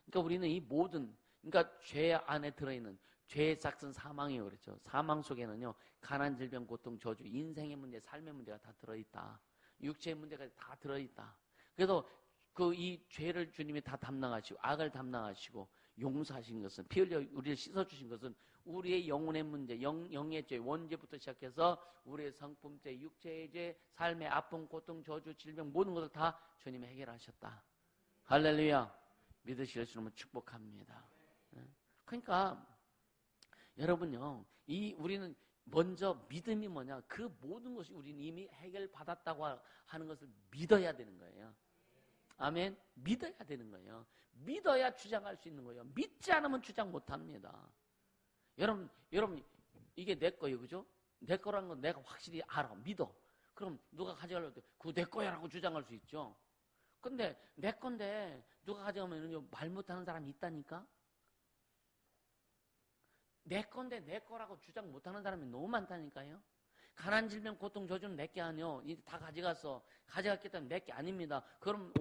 그러니까 우리는 이 모든, 그러니까 죄 안에 들어있는 죄의 싹은 사망이에요. 그렇죠. 사망 속에는요, 가난, 질병, 고통, 저주, 인생의 문제, 삶의 문제가 다 들어있다. 육체의 문제가 다 들어있다. 그래서 이 죄를 주님이 다 담당하시고, 악을 담당하시고, 용서하신 것은, 피 흘려 우리를 씻어주신 것은 우리의 영혼의 문제, 영의 죄, 원죄부터 시작해서 우리의 성품죄, 육체의 죄, 삶의 아픔, 고통, 저주, 질병, 모든 것을 다 주님이 해결하셨다. 할렐루야. 믿으실 수 있으면 축복합니다. 그러니까 여러분요, 우리는 먼저 믿음이 뭐냐? 그 모든 것이 우리는 이미 해결받았다고 하는 것을 믿어야 되는 거예요. 아멘. 믿어야 되는 거예요. 믿어야 주장할 수 있는 거예요. 믿지 않으면 주장 못 합니다. 여러분, 이게 내 거예요. 그죠? 내 거라는 건 내가 확실히 알아. 믿어. 그럼 누가 가져가려고 때, 그거 내 거야라고 주장할 수 있죠. 근데 내 건데 누가 가져가면 말 못하는 사람이 있다니까? 내 건데 내 거라고 주장 못하는 사람이 너무 많다니까요. 가난, 질병, 고통, 저주는 내 게 아니요. 다 가져갔어. 가져갔기 때문에 내 게 아닙니다. 그럼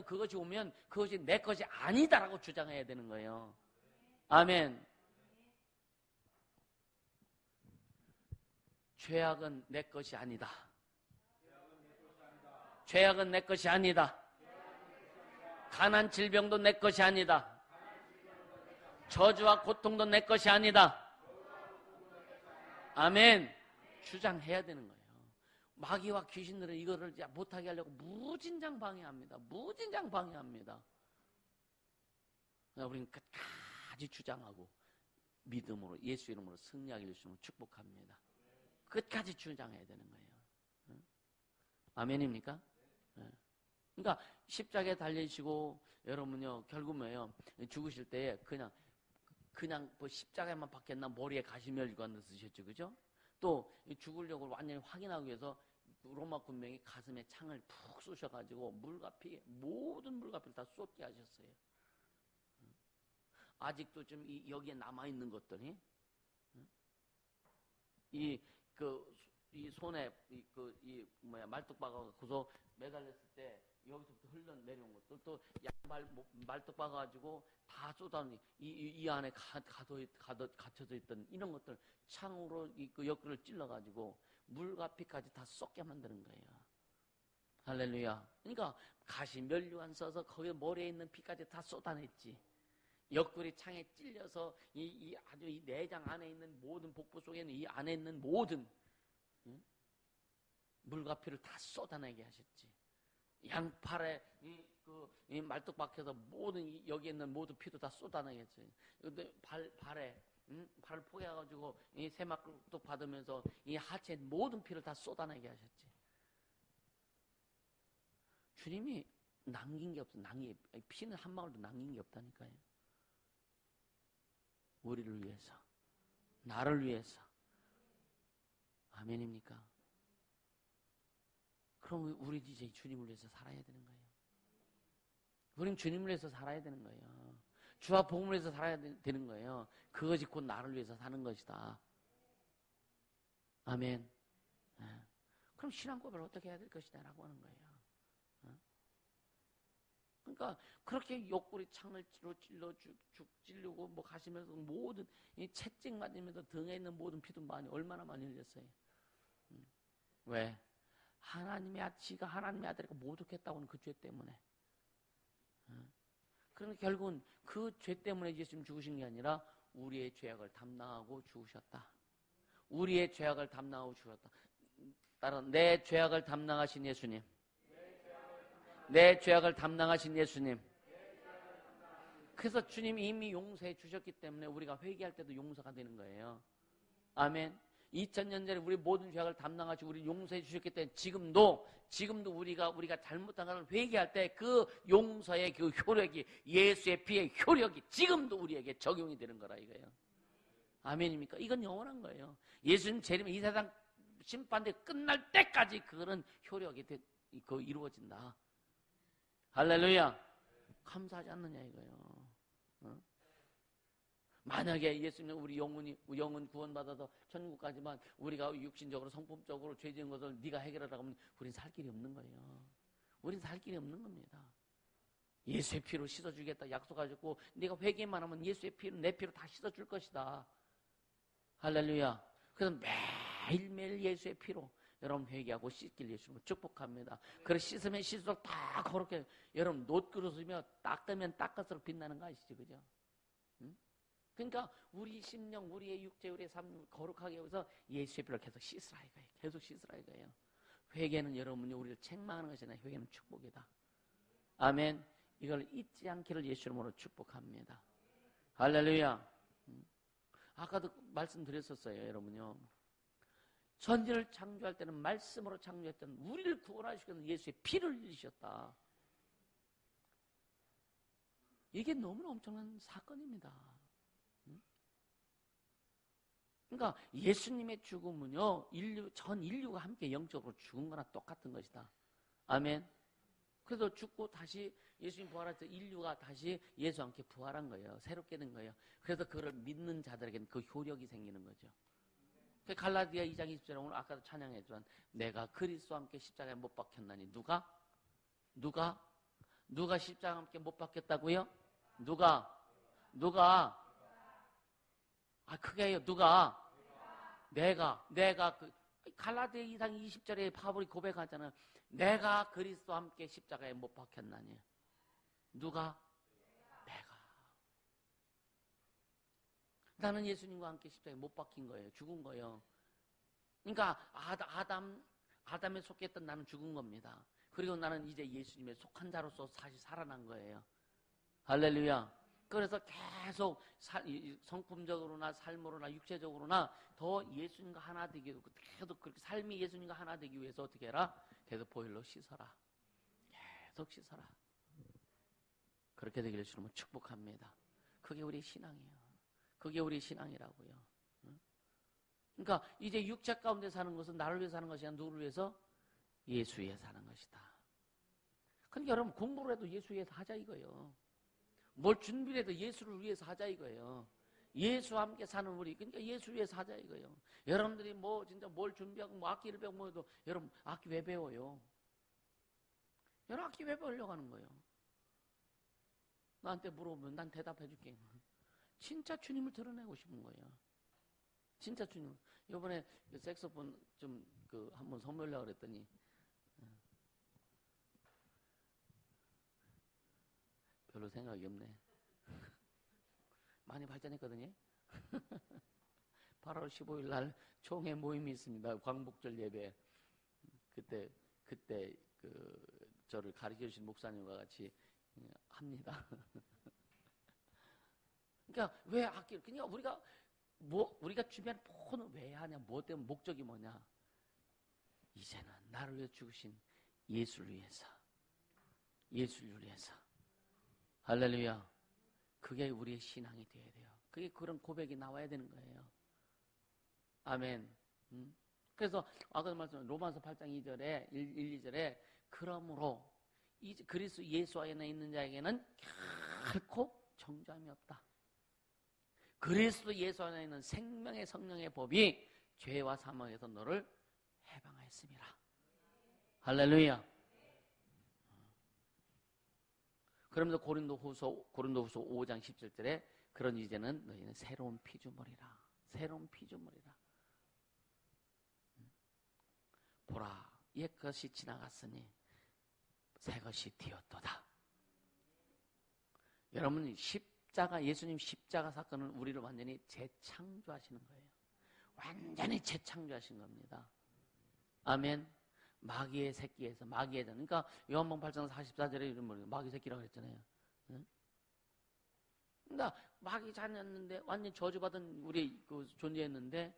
그것이 오면 그것이 내 것이 아니다라고 주장해야 되는 거예요. 아멘. 죄악은 내 것이 아니다. 죄악은 내 것이 아니다. 가난, 질병도 내 것이 아니다. 저주와 고통도 내 것이 아니다. 아멘. 주장해야 되는 거예요. 마귀와 귀신들은 이거를 못하게 하려고 무진장 방해합니다. 무진장 방해합니다. 우리는 끝까지 주장하고 믿음으로 예수 이름으로 승리하길 주시면 축복합니다. 끝까지 주장해야 되는 거예요. 아멘입니까? 그러니까 십자가에 달리시고 여러분요, 결국 뭐예요? 죽으실 때 그냥 그냥 뭐 십자가에만 박혔나 머리에 가시멸관을 쓰셨죠, 그죠? 또 죽으려고 완전히 확인하기 위해서 로마 군병이 가슴에 창을 푹 쏘셔가지고 물가피 모든 물가피를 다 쏟게 하셨어요. 아직도 좀 여기에 남아 있는 것들이 이 손에 말뚝박아가 고서 매달렸을 때 여기서부터 흘러내려온 것도 또 양발 말뚝박아 가지고 다 쏟아내 이 안에 갇혀져 있던 이런 것들 창으로 그 옆구리를 찔러 가지고 물과 피까지 다 쏟게 만드는 거예요. 할렐루야. 그러니까 가시면류관 써서 거기 머리에 있는 피까지 다 쏟아냈지. 옆구리 창에 찔려서 아주 이 내장 안에 있는 모든 복부 속에는 이 안에 있는 모든 물과 피를 다 쏟아내게 하셨지. 양팔에 이 말뚝 박혀서 모든 여기에 있는 모든 피도 다 쏟아내게 했지. 근데 발에 발을 포개가지고 이 세마뚝 받으면서 이 하체 모든 피를 다 쏟아내게 하셨지. 주님이 남긴 게 없어. 피는 한 방울도 남긴 게 없다니까요. 우리를 위해서, 나를 위해서. 아멘입니까? 그럼 우리 이제 주님을 위해서 살아야 되는 거예요. 우리는 주님을 위해서 살아야 되는 거예요. 주와 복음을 위해서 살아야 되는 거예요. 그것이 곧 나를 위해서 사는 것이다. 아멘. 그럼 신앙 고백을 어떻게 해야 될 것이다 라고 하는 거예요. 그러니까 그렇게 옆구리 창을 찔르고 뭐 가시면서 모든 이 채찍 맞으면서 등에 있는 모든 피도 얼마나 많이 흘렸어요. 왜? 지가 하나님의 아들이고 모독했다고 하는 그 죄 때문에. 그러니까 결국은 그 죄 때문에 예수님 죽으신 게 아니라 우리의 죄악을 담당하고 죽으셨다. 우리의 죄악을 담당하고 죽으셨다. 따라 내 죄악을 담당하신 예수님. 내 죄악을 담당하신 예수님. 그래서 주님이 이미 용서해 주셨기 때문에 우리가 회개할 때도 용서가 되는 거예요. 아멘. 2000년 전에 우리 모든 죄악을 담당하시고 우리 용서해 주셨기 때문에 지금도 우리가 잘못한 것을 회개할 때 그 용서의 그 효력이 예수의 피의 효력이 지금도 우리에게 적용이 되는 거라 이거예요. 아멘입니까? 이건 영원한 거예요. 예수님 재림이 이 세상 심판대 끝날 때까지 그거는 효력이 이루어진다. 할렐루야. 감사하지 않느냐 이거예요. 만약에 예수님 우리 영혼 구원받아서 천국 가지만 우리가 육신적으로 성품적으로 죄 지은 것을 네가 해결하라고 하면 우린 살 길이 없는 거예요. 우린 살 길이 없는 겁니다. 예수의 피로 씻어주겠다 약속하셨고 네가 회개만 하면 예수의 피로 내 피로 다 씻어줄 것이다. 할렐루야. 그래서 매일매일 예수의 피로 여러분 회개하고 씻길 예수님을 축복합니다. 그래 씻으면 씻을수록 다 거룩해. 여러분 놋그릇이며 닦으면 닦을수록 빛나는 거 아시죠? 그죠? 그러니까 우리 심령, 우리의 육체, 우리의 삶을 거룩하게 해서 예수의 피로 계속 씻으라 이거예요. 계속 씻으라 이거예요. 회개는 여러분이 우리를 책망하는 것이 아니라 회개는 축복이다. 아멘. 이걸 잊지 않기를 예수 이름으로 축복합니다. 할렐루야. 아까도 말씀드렸었어요, 여러분요. 천지를 창조할 때는 말씀으로 창조했던 우리를 구원하시는 예수의 피를 흘리셨다. 이게 너무나 엄청난 사건입니다. 그러니까 예수님의 죽음은요, 전 인류가 함께 영적으로 죽은 거나 똑같은 것이다. 아멘. 그래서 죽고 다시 예수님 부활할 때 인류가 다시 예수와 함께 부활한 거예요. 새롭게 된 거예요. 그래서 그걸 믿는 자들에게는 그 효력이 생기는 거죠. 갈라디아 2장 20절에 오늘 아까도 찬양했지만 내가 그리스도와 함께 십자가에 못 박혔나니 누가 십자가와 함께 못 박혔다고요? 누가 크게 해요. 누가? 내가 갈라디아 2장 20절에 바울이 고백하잖아요. 내가 그리스도와 함께 십자가에 못 박혔나니 누가? 내가. 나는 예수님과 함께 십자가에 못 박힌 거예요. 죽은 거예요. 그러니까 아담에 속했던 나는 죽은 겁니다. 그리고 나는 이제 예수님에 속한 자로서 다시 살아난 거예요. 할렐루야. 그래서 계속 성품적으로나 삶으로나 육체적으로나 더 예수님과 하나 되기 위해서 계속 그렇게 삶이 예수님과 하나 되기 위해서 어떻게 해라? 계속 보혈로 씻어라. 계속 씻어라. 그렇게 되기를 주님은 축복합니다. 그게 우리의 신앙이에요. 그게 우리 신앙이라고요. 그러니까 이제 육체 가운데 사는 것은 나를 위해서 사는 것이 아니라 누구를 위해서? 예수 위해 사는 것이다. 그러니까 여러분 공부를 해도 예수 위해서 하자 이거예요. 뭘 준비를 해도 예수를 위해서 하자 이거예요. 예수와 함께 사는 우리, 그러니까 예수 위해서 하자 이거예요. 여러분들이 뭐 진짜 뭘 준비하고 뭐 악기를 배우고 뭐 해도 여러분 악기 왜 배워요? 여러분 악기 왜 배우려고 하는 거예요? 나한테 물어보면 난 대답해 줄게. 진짜 주님을 드러내고 싶은 거예요. 진짜 주님. 이번에 그 색소폰 좀 그 한번 선물하려고 그랬더니 별로 생각이 없네. 많이 발전했거든요. 8월 15일 날 총회 모임이 있습니다. 광복절 예배. 그때 그 저를 가르쳐 주신 목사님과 같이 합니다. 그러니까 왜 악기를, 그러니까 우리가 주변 모든 왜 하냐, 뭐 때문에 목적이 뭐냐? 이제는 나를 위해 죽으신 예수를 위해서, 예수를 위해서. 할렐루야. 그게 우리의 신앙이 되어야 돼요. 그게 그런 고백이 나와야 되는 거예요. 아멘. 그래서 아까 말씀 로마서 8장 2절에 1, 2절에 그러므로 그리스도 예수 안에 있는 자에게는 결코 정죄함이 없다. 그리스도 예수 안에 있는 생명의 성령의 법이 죄와 사망에서 너를 해방하였습니다. 할렐루야. 그러면서 고린도후서 5장 17절에 그런 이제는 너희는 새로운 피조물이라. 새로운 피조물이라. 보라, 옛것이 지나갔으니 새것이 되었도다. 여러분, 예수님 십자가 사건은 우리를 완전히 재창조하시는 거예요. 완전히 재창조하신 겁니다. 아멘. 마귀의 새끼에서, 마귀의 전. 그러니까 요한복음 8장 44절에 이런 말, 마귀 새끼라고 했잖아요. 응? 그러니까 마귀 자녀였는데 완전히 저주받은 우리 그 존재였는데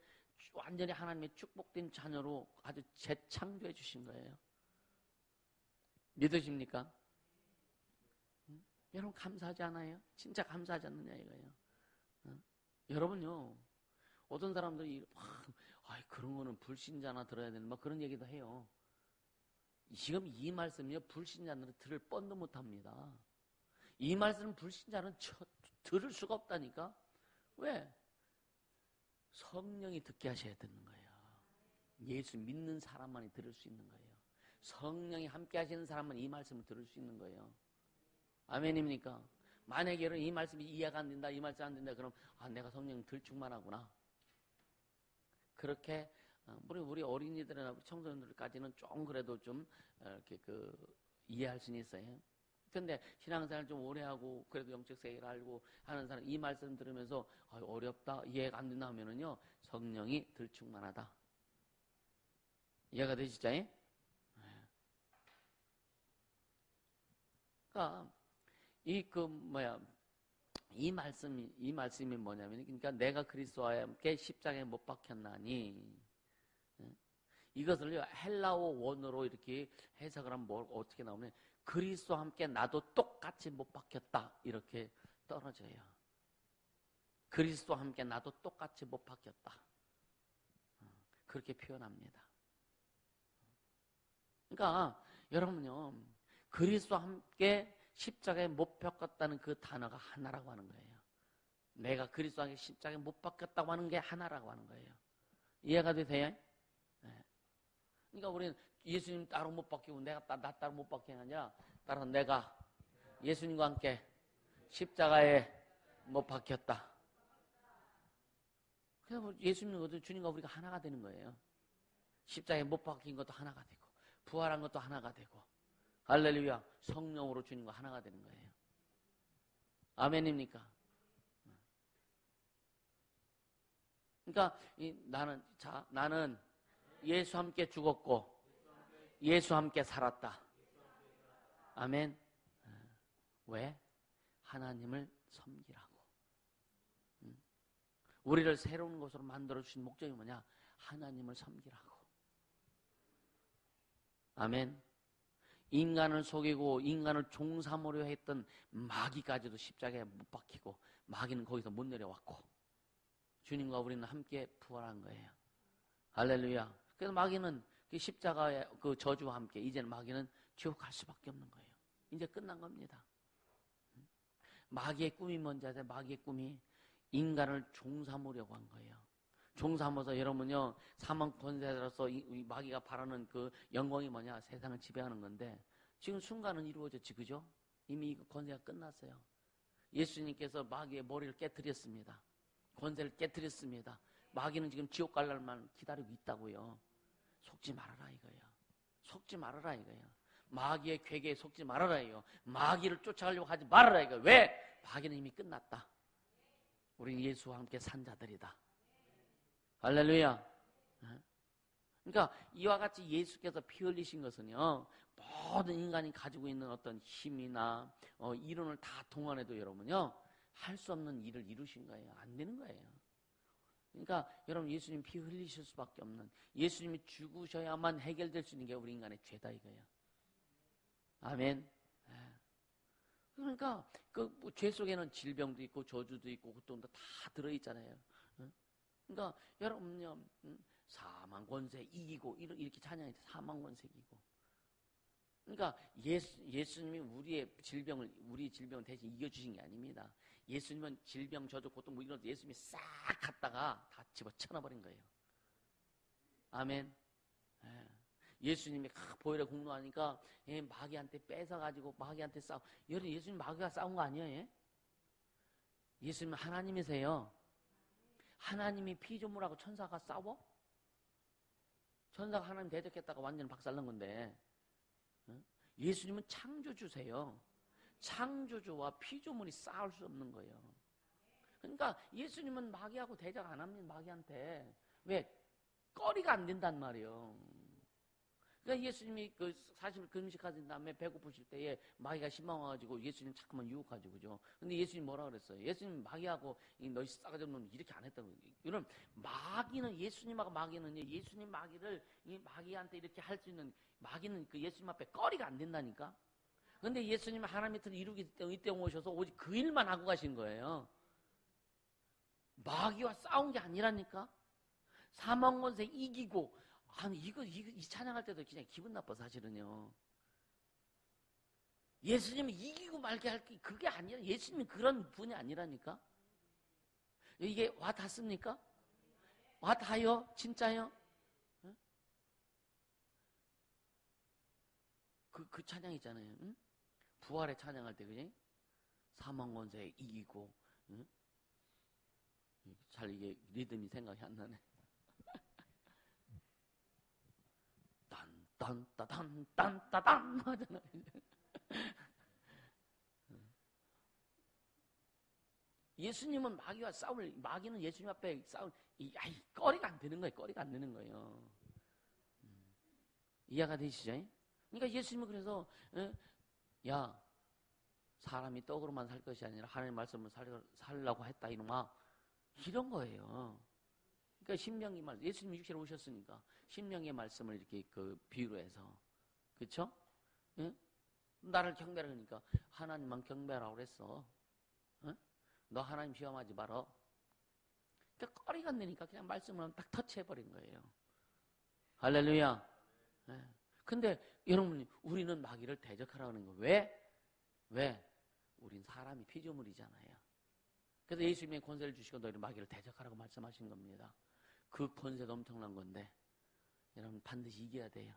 완전히 하나님의 축복된 자녀로 아주 재창조해 주신 거예요. 믿으십니까? 응? 여러분 감사하지 않아요? 진짜 감사하지 않느냐 이거예요. 응? 여러분요, 어떤 사람들이 그런 거는 불신자나 들어야 되는 막 그런 얘기도 해요. 지금 이 말씀이요, 불신자들은 들을 뻔도 못합니다. 이 말씀은 불신자는 들을 수가 없다니까. 왜? 성령이 듣게 하셔야 되는 거예요. 예수 믿는 사람만이 들을 수 있는 거예요. 성령이 함께 하시는 사람만 이 말씀을 들을 수 있는 거예요. 아멘입니까? 만약에 여러분 이 말씀이 이해가 안 된다, 이 말씀 안 된다, 그럼 내가 성령 들충만하구나. 그렇게 우리 어린이들이나 우리 청소년들까지는 좀 그래도 좀 이렇게 이해할 수는 있어요. 근데 신앙생활 좀 오래 하고 그래도 영적 세계를 알고 하는 사람 이 말씀 들으면서 어렵다, 이해가 안 된다 하면은요, 성령이 들충만하다. 이해가 되시죠? 그러니까 이 말씀이 뭐냐면, 그러니까 내가 그리스도와 함께 십자가에 못 박혔나니, 이것을 헬라어 원어로 이렇게 해석을 하면 어떻게 나오면, 그리스도와 함께 나도 똑같이 못 박혔다, 이렇게 떨어져요. 그리스도와 함께 나도 똑같이 못 박혔다, 그렇게 표현합니다. 그러니까 여러분요, 그리스도와 함께 십자가에 못 박혔다는 그 단어가 하나라고 하는 거예요. 내가 그리스도와 함께 십자가에 못 박혔다고 하는 게 하나라고 하는 거예요. 이해가 되세요? 네. 그러니까 우리는 예수님 따로 못 박히고 나 따로 못 박히는 게 아니라, 따라서 내가 예수님과 함께 십자가에 못 박혔다. 그래서 예수님과 주님과 우리가 하나가 되는 거예요. 십자가에 못 박힌 것도 하나가 되고, 부활한 것도 하나가 되고, 할렐루야, 성령으로 주님과 하나가 되는 거예요. 아멘입니까? 그러니까 나는 예수 함께 죽었고 예수 함께 살았다. 아멘. 왜? 하나님을 섬기라고. 우리를 새로운 것으로 만들어주신 목적이 뭐냐? 하나님을 섬기라고. 아멘. 인간을 속이고 인간을 종삼으로 했던 마귀까지도 십자가에 못 박히고, 마귀는 거기서 못 내려왔고, 주님과 우리는 함께 부활한 거예요. 할렐루야. 그래서 마귀는 그 십자가의 그 저주와 함께 이제는 마귀는 지옥 갈 수밖에 없는 거예요. 이제 끝난 겁니다. 마귀의 꿈이 뭔지 아세요? 마귀의 꿈이 인간을 종삼으려고 한 거예요. 종삼아서 여러분요, 사망 권세자로서 이 마귀가 바라는 그 영광이 뭐냐? 세상을 지배하는 건데 지금 순간은 이루어졌지, 그죠? 이미 그 권세가 끝났어요. 예수님께서 마귀의 머리를 깨뜨렸습니다. 권세를 깨뜨렸습니다. 마귀는 지금 지옥 갈 날만 기다리고 있다고요. 속지 말아라 이거예요. 속지 말아라 이거예요. 마귀의 괴계에 속지 말아라 이거예요. 마귀를 쫓아가려고 하지 말아라 이거예요. 왜? 마귀는 이미 끝났다. 우리는 예수와 함께 산 자들이다. 할렐루야. 그러니까 이와 같이 예수께서 피 흘리신 것은요, 모든 인간이 가지고 있는 어떤 힘이나 이론을 다 동원해도 여러분요, 할 수 없는 일을 이루신 거예요. 안 되는 거예요. 그러니까 여러분, 예수님 피 흘리실 수밖에 없는, 예수님이 죽으셔야만 해결될 수 있는 게 우리 인간의 죄다 이거예요. 아멘. 그러니까 그 죄 속에는 질병도 있고 저주도 있고 고통도 다 들어있잖아요. 그러니까 여러분요, 사망 권세 이기고 이렇게 찬양해서 사망 권세 이기고. 그러니까 예수님이 우리 질병을 대신 이겨주신 게 아닙니다. 예수님은 질병, 저주, 고통 뭐 이런 거 예수님이 싹 갖다가 다 집어쳐놔버린 거예요. 아멘. 예수님이 보혈의 공로하니까 마귀한테 뺏어가지고 마귀한테 싸워. 예수님 마귀가 싸운 거 아니에요? 예수님은 하나님이세요. 하나님이 피조물하고 천사가 싸워? 천사가 하나님 대적했다가 완전 박살난 건데, 예수님은 창조주세요. 창조주와 피조물이 싸울 수 없는 거예요. 그러니까 예수님은 마귀하고 대적 안 합니다. 마귀한테. 왜? 거리가 안 된단 말이에요. 그러니까 예수님이 그 40일 금식하신 다음에 배고프실 때에 마귀가 신망 와가지고 예수님 자꾸만 유혹하죠, 그죠? 근데 예수님 뭐라 그랬어요? 예수님 마귀하고 너희 싸가지 없는 놈 이렇게 안 했다고. 이런 마귀는 예수님하고 마귀는 예수님 마귀를 이 마귀한테 이렇게 할 수 있는 마귀는 그 예수님 앞에 거리가 안 된다니까. 근데 예수님은 하나님의 뜻을 이루기 때문에 이때 오셔서 오직 그 일만 하고 가신 거예요. 마귀와 싸운 게 아니라니까. 사망 권세 이기고. 아니 이 찬양할 때도 그냥 기분 나빠 사실은요. 예수님은 이기고 말게 할 게 그게 아니라 예수님은 그런 분이 아니라니까. 이게 와 닿습니까? 와 닿아요? 진짜요? 응? 그 찬양 있잖아요. 응? 부활의 찬양할 때 그지? 사망 권세 이기고. 응? 잘 이게 리듬이 생각이 안 나네. 딴따단 하잖아요. 예수님은 마귀와 마귀는 예수님 앞에 거리가 안 되는 거예요. 거리가 안 되는 거예요. 이해가 되시죠? 그러니까 예수님은 그래서 야, 사람이 떡으로만 살 것이 아니라 하나님의 말씀을 살려고 했다 이놈아. 이런 거예요. 그러니까 신명기 말씀, 예수님 육체로 오셨으니까 신명기의 말씀을 이렇게 그 비유로 해서, 그렇죠? 응? 나를 경배하니까 하나님만 경배하라고 그랬어. 응? 너 하나님 시험하지 마라. 그러니까 거리가 안 되니까 그냥 말씀을 딱 터치해버린 거예요. 할렐루야. 네. 근데 여러분, 우리는 마귀를 대적하라고 하는 거예요. 왜? 우린 사람이 피조물이잖아요. 그래서 예수님이 권세를 주시고 너희는 마귀를 대적하라고 말씀하신 겁니다. 그 권세가 엄청난 건데 여러분 반드시 이겨야 돼요.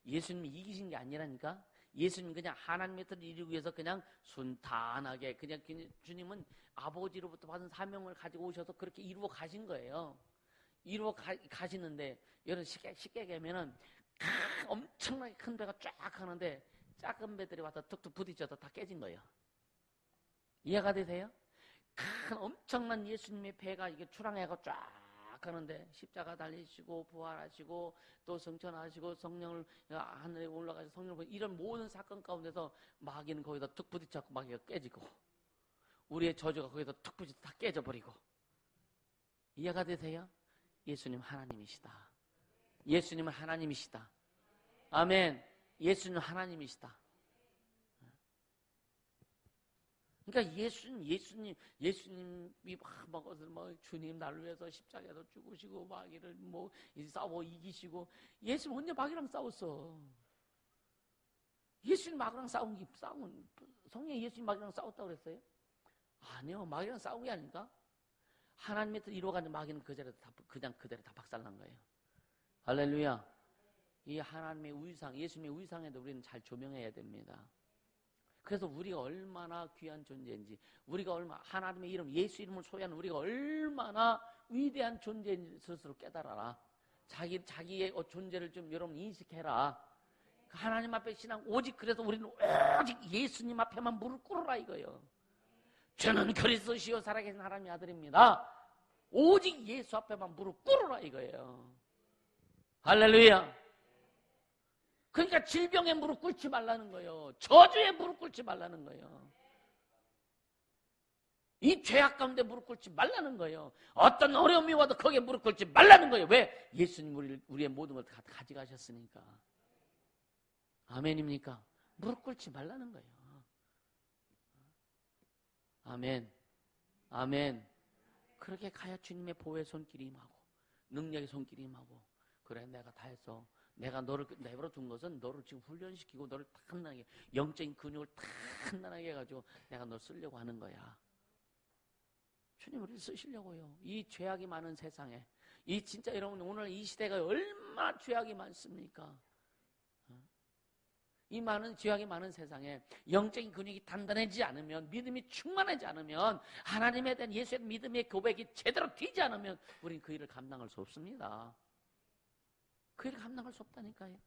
예수님이 이기신 게 아니라니까. 예수님 그냥 하나님의 뜻을 이루기 위해서 그냥 순탄하게 그냥 주님은 아버지로부터 받은 사명을 가지고 오셔서 그렇게 이루어 가신 거예요. 이루어 가시는데 여러분 쉽게 얘기하면은 엄청나게 큰 배가 쫙 하는데 작은 배들이 와서 툭툭 부딪혀서 다 깨진 거예요. 이해가 되세요? 큰 엄청난 예수님의 배가 이게 출항해가 쫙 하는데 십자가 달리시고 부활하시고 또 성천하시고 성령을 하늘에 올라가서 성령을 이런 모든 사건 가운데서 마귀는 거기다 툭 부딪혀서 마귀가 깨지고 우리의 저주가 거기다 툭 부딪혀 다 깨져버리고. 이해가 되세요? 예수님 하나님이시다. 예수님은 하나님이시다. 아멘. 예수님은 하나님이시다. 그러니까 예수님이 막 주님 나를 위해서 십자가에서 죽으시고 마귀를 뭐 싸워 이기시고. 예수님 언제 마귀랑 싸웠어? 예수님 마귀랑 싸운 성령이 예수님 마귀랑 싸웠다고 그랬어요? 아니요, 마귀랑 싸운 게 아닌가? 하나님의 뜻 이루어가는 마귀는 그냥 그대로 다 박살난 거예요. 할렐루야. 이 하나님의 우위상, 예수님의 우위상에도 우리는 잘 조명해야 됩니다. 그래서 우리가 얼마나 귀한 존재인지, 우리가 하나님의 이름, 예수 이름을 소유하는 우리가 얼마나 위대한 존재인 스스로 깨달아라. 자기의 존재를 좀 여러분 인식해라. 하나님 앞에 신앙, 그래서 우리는 오직 예수님 앞에만 무릎 꿇으라 이거예요. 저는 그리스도시요 살아계신 하나님의 아들입니다. 오직 예수 앞에만 무릎 꿇으라 이거예요. 할렐루야. 그러니까 질병에 무릎 꿇지 말라는 거예요. 저주에 무릎 꿇지 말라는 거예요. 이 죄악 가운데 무릎 꿇지 말라는 거예요. 어떤 어려움이 와도 거기에 무릎 꿇지 말라는 거예요. 왜? 예수님 우리의 모든 걸 다 가져가셨으니까. 아멘입니까? 무릎 꿇지 말라는 거예요. 아멘. 아멘. 그렇게 가야 주님의 보호의 손길이 임하고 능력의 손길이 임하고, 그래 내가 다 했어. 내가 너를 내버려 둔 것은 너를 지금 훈련시키고 너를 탄탄하게, 영적인 근육을 탄탄하게 해가지고 내가 너 쓰려고 하는 거야. 주님 우리를 쓰시려고요. 이 죄악이 많은 세상에, 이 진짜 여러분 오늘 이 시대가 얼마나 죄악이 많습니까? 이 죄악이 많은 세상에 영적인 근육이 단단해지지 않으면, 믿음이 충만하지 않으면, 하나님에 대한 예수의 믿음의 고백이 제대로 되지 않으면 우리는 그 일을 감당할 수 없습니다. 그 일을 감당할 수 없다니까요.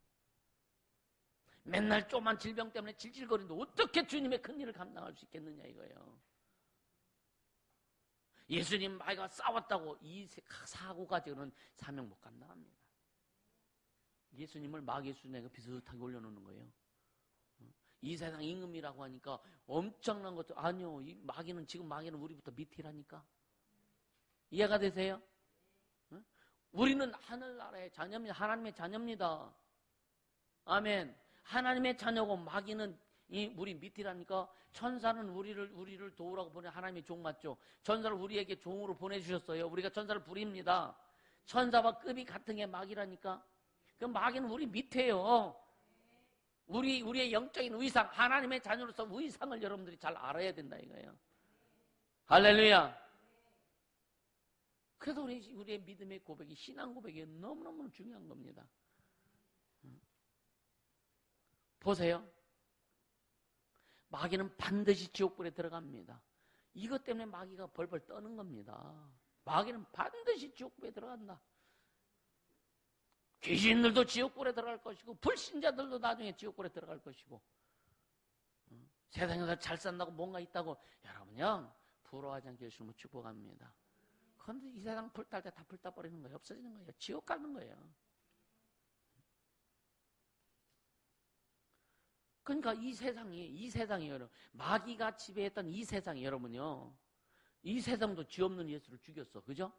맨날 조그만 질병 때문에 질질거리는데 어떻게 주님의 큰 일을 감당할 수 있겠느냐 이거예요. 예수님 마귀가 싸웠다고 이 사고 가지고는 사명 못 감당합니다. 예수님을 마귀의 수준에 비슷하게 올려놓는 거예요. 이 세상 임금이라고 하니까 엄청난 것도 아니요. 지금 마귀는 우리부터 밑이라니까. 이해가 되세요? 우리는 하늘나라의 자녀입니다. 하나님의 자녀입니다. 아멘. 하나님의 자녀고 마귀는 우리 밑이라니까. 천사는 우리를 도우라고 보내 하나님의 종 맞죠? 천사를 우리에게 종으로 보내주셨어요. 우리가 천사를 부립니다. 천사와 급이 같은 게 마귀라니까. 그 마귀는 우리 밑에요. 우리의 영적인 위상, 하나님의 자녀로서 위상을 여러분들이 잘 알아야 된다 이거예요. 할렐루야. 그래서 우리의 믿음의 고백이, 신앙 고백이 너무너무 중요한 겁니다. 보세요. 마귀는 반드시 지옥불에 들어갑니다. 이것 때문에 마귀가 벌벌 떠는 겁니다. 마귀는 반드시 지옥불에 들어간다. 귀신들도 지옥불에 들어갈 것이고, 불신자들도 나중에 지옥불에 들어갈 것이고, 세상에서 잘 산다고 뭔가 있다고 여러분요 부러워하지 않게 열심히 축복합니다. 그런데 이 세상 불탈 때 다 불타 버리는 거예요. 없어지는 거예요. 지옥 가는 거예요. 그러니까 이 세상이 여러분, 마귀가 지배했던 이 세상이 여러분요, 이 세상도 죄 없는 예수를 죽였어. 그죠?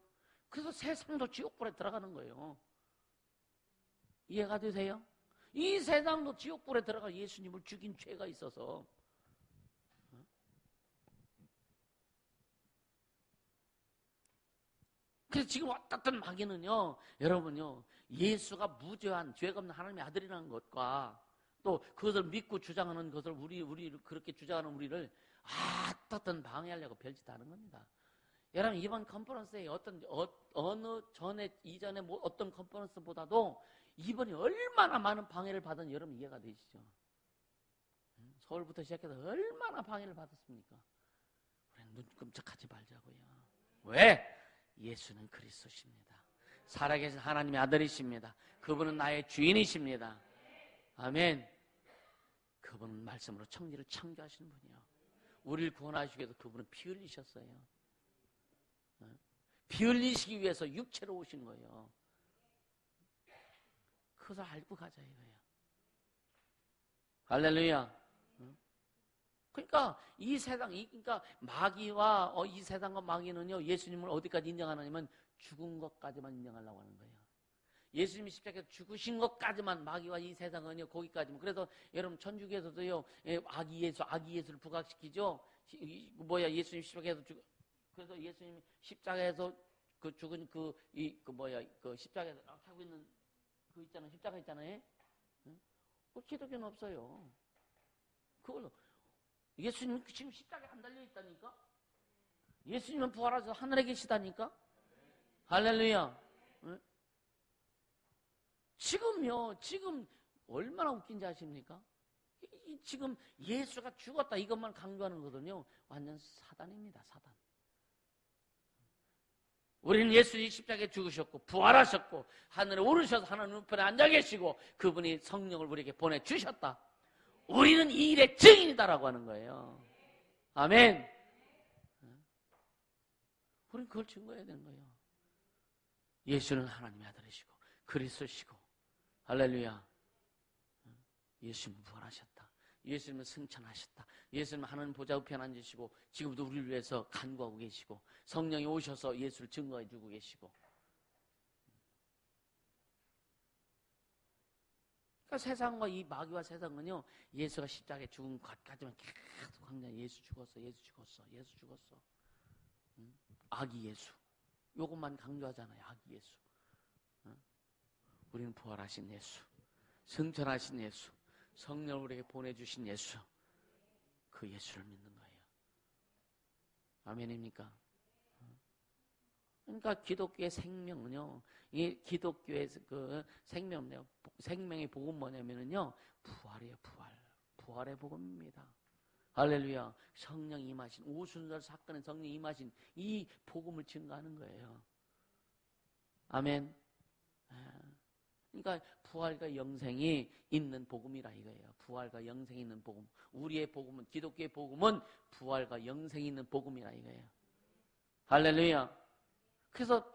그래서 세상도 지옥불에 들어가는 거예요. 이해가 되세요? 이 세상도 지옥불에 들어가 예수님을 죽인 죄가 있어서. 그래서 지금 어떤 마귀는요, 여러분요, 예수가 무죄한 죄가 없는 하나님의 아들이라는 것과 또 그것을 믿고 주장하는 것을 우리를 그렇게 주장하는 우리를 어떤 방해하려고 별짓하는 겁니다. 여러분 이번 컨퍼런스에 이전에 어떤 컨퍼런스보다도 이번이 얼마나 많은 방해를 받은 여러분 이해가 되시죠? 서울부터 시작해서 얼마나 방해를 받았습니까? 우리는 눈 끔찍하지 말자고요. 왜? 예수는 그리스도십니다. 살아계신 하나님의 아들이십니다. 그분은 나의 주인이십니다. 아멘. 그분은 말씀으로 천지를 창조하시는 분이요. 우리를 구원하시기 위해서 그분은 피 흘리셨어요. 피 흘리시기 위해서 육체로 오신 거예요. 그것을 알고 가자 이거예요. 할렐루야. 그러니까 이 세상, 그러니까 마귀와 이 세상과 마귀는요, 예수님을 어디까지 인정하느냐면 죽은 것까지만 인정하려고 하는 거예요. 예수님이 십자가에서 죽으신 것까지만 마귀와 이 세상은요 거기까지만. 그래서 여러분 천주교에서도요 아기 예수를 부각시키죠. 예수님 십자가에서 그래서 예수님 십자가에서 그 죽은 그 십자가에서 하고 있는 그 있잖아요. 십자가 있잖아요. 응? 그 기독교는 없어요. 그걸로 예수님 지금 십자가에 안 달려 있다니까. 예수님은 부활하셔서 하늘에 계시다니까. 할렐루야. 응? 지금 얼마나 웃긴지 아십니까? 지금 예수가 죽었다 이것만 강조하는 거거든요. 완전 사단입니다. 사단. 우리는 예수님이 십자가에 죽으셨고 부활하셨고 하늘에 오르셔서 하나님 우편에 앉아 계시고 그분이 성령을 우리에게 보내주셨다. 우리는 이 일의 증인이다라고 하는 거예요. 아멘. 우리는 그걸 증거해야 되는 거예요. 예수는 하나님의 아들이시고 그리스도시고 할렐루야. 예수님은 부활하셨다. 예수님은 승천하셨다. 예수님은 하나님 보좌 우편에 앉으시고 지금도 우리를 위해서 간구하고 계시고 성령이 오셔서 예수를 증거해 주고 계시고. 그러니까 세상과 이 마귀와 세상은요 예수가 십자가에 죽은 것까지만 계속 항상 예수 죽었어. 아기 예수 요것만 강조하잖아요. 아기 예수. 우리는 부활하신 예수, 승천하신 예수, 성령을 우리에게 보내주신 예수, 그 예수를 믿는 거예요. 아멘입니까? 그러니까 기독교의 생명은요, 이 기독교의 그 생명의 복음 뭐냐면요, 부활이에요, 부활의 복음입니다. 할렐루야. 성령 임하신, 오순절 사건의 성령 임하신 이 복음을 증거하는 거예요. 아멘. 그러니까 부활과 영생이 있는 복음이라 이거예요. 부활과 영생이 있는 복음. 우리의 복음은, 기독교의 복음은 부활과 영생이 있는 복음이라 이거예요. 할렐루야. 그래서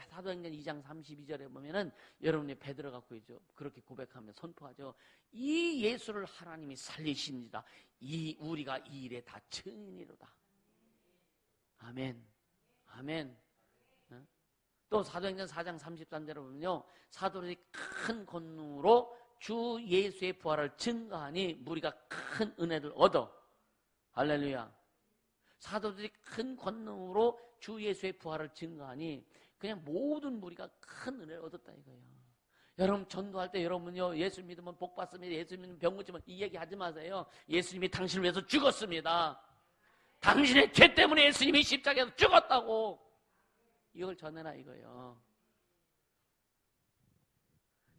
사도행전 2장 32절에 보면은 여러분이 베드로 갖고 있죠. 그렇게 고백하며 선포하죠. 이 예수를 하나님이 살리십니다. 우리가 이 일에 다 증인이로다. 아멘. 아멘. 또 사도행전 4장 33절에 보면요. 사도들이 큰 권능으로 주 예수의 부활을 증거하니 무리가 큰 은혜를 얻어. 할렐루야. 사도들이 큰 권능으로 주 예수의 부활을 증거하니 그냥 모든 무리가 큰 은혜를 얻었다 이거예요. 여러분 전도할 때 여러분요 예수 믿으면 복 받습니다. 예수 믿으면 병 고치면 이 얘기 하지 마세요. 예수님이 당신을 위해서 죽었습니다. 당신의 죄 때문에 예수님이 십자가에서 죽었다고 이걸 전해라 이거예요.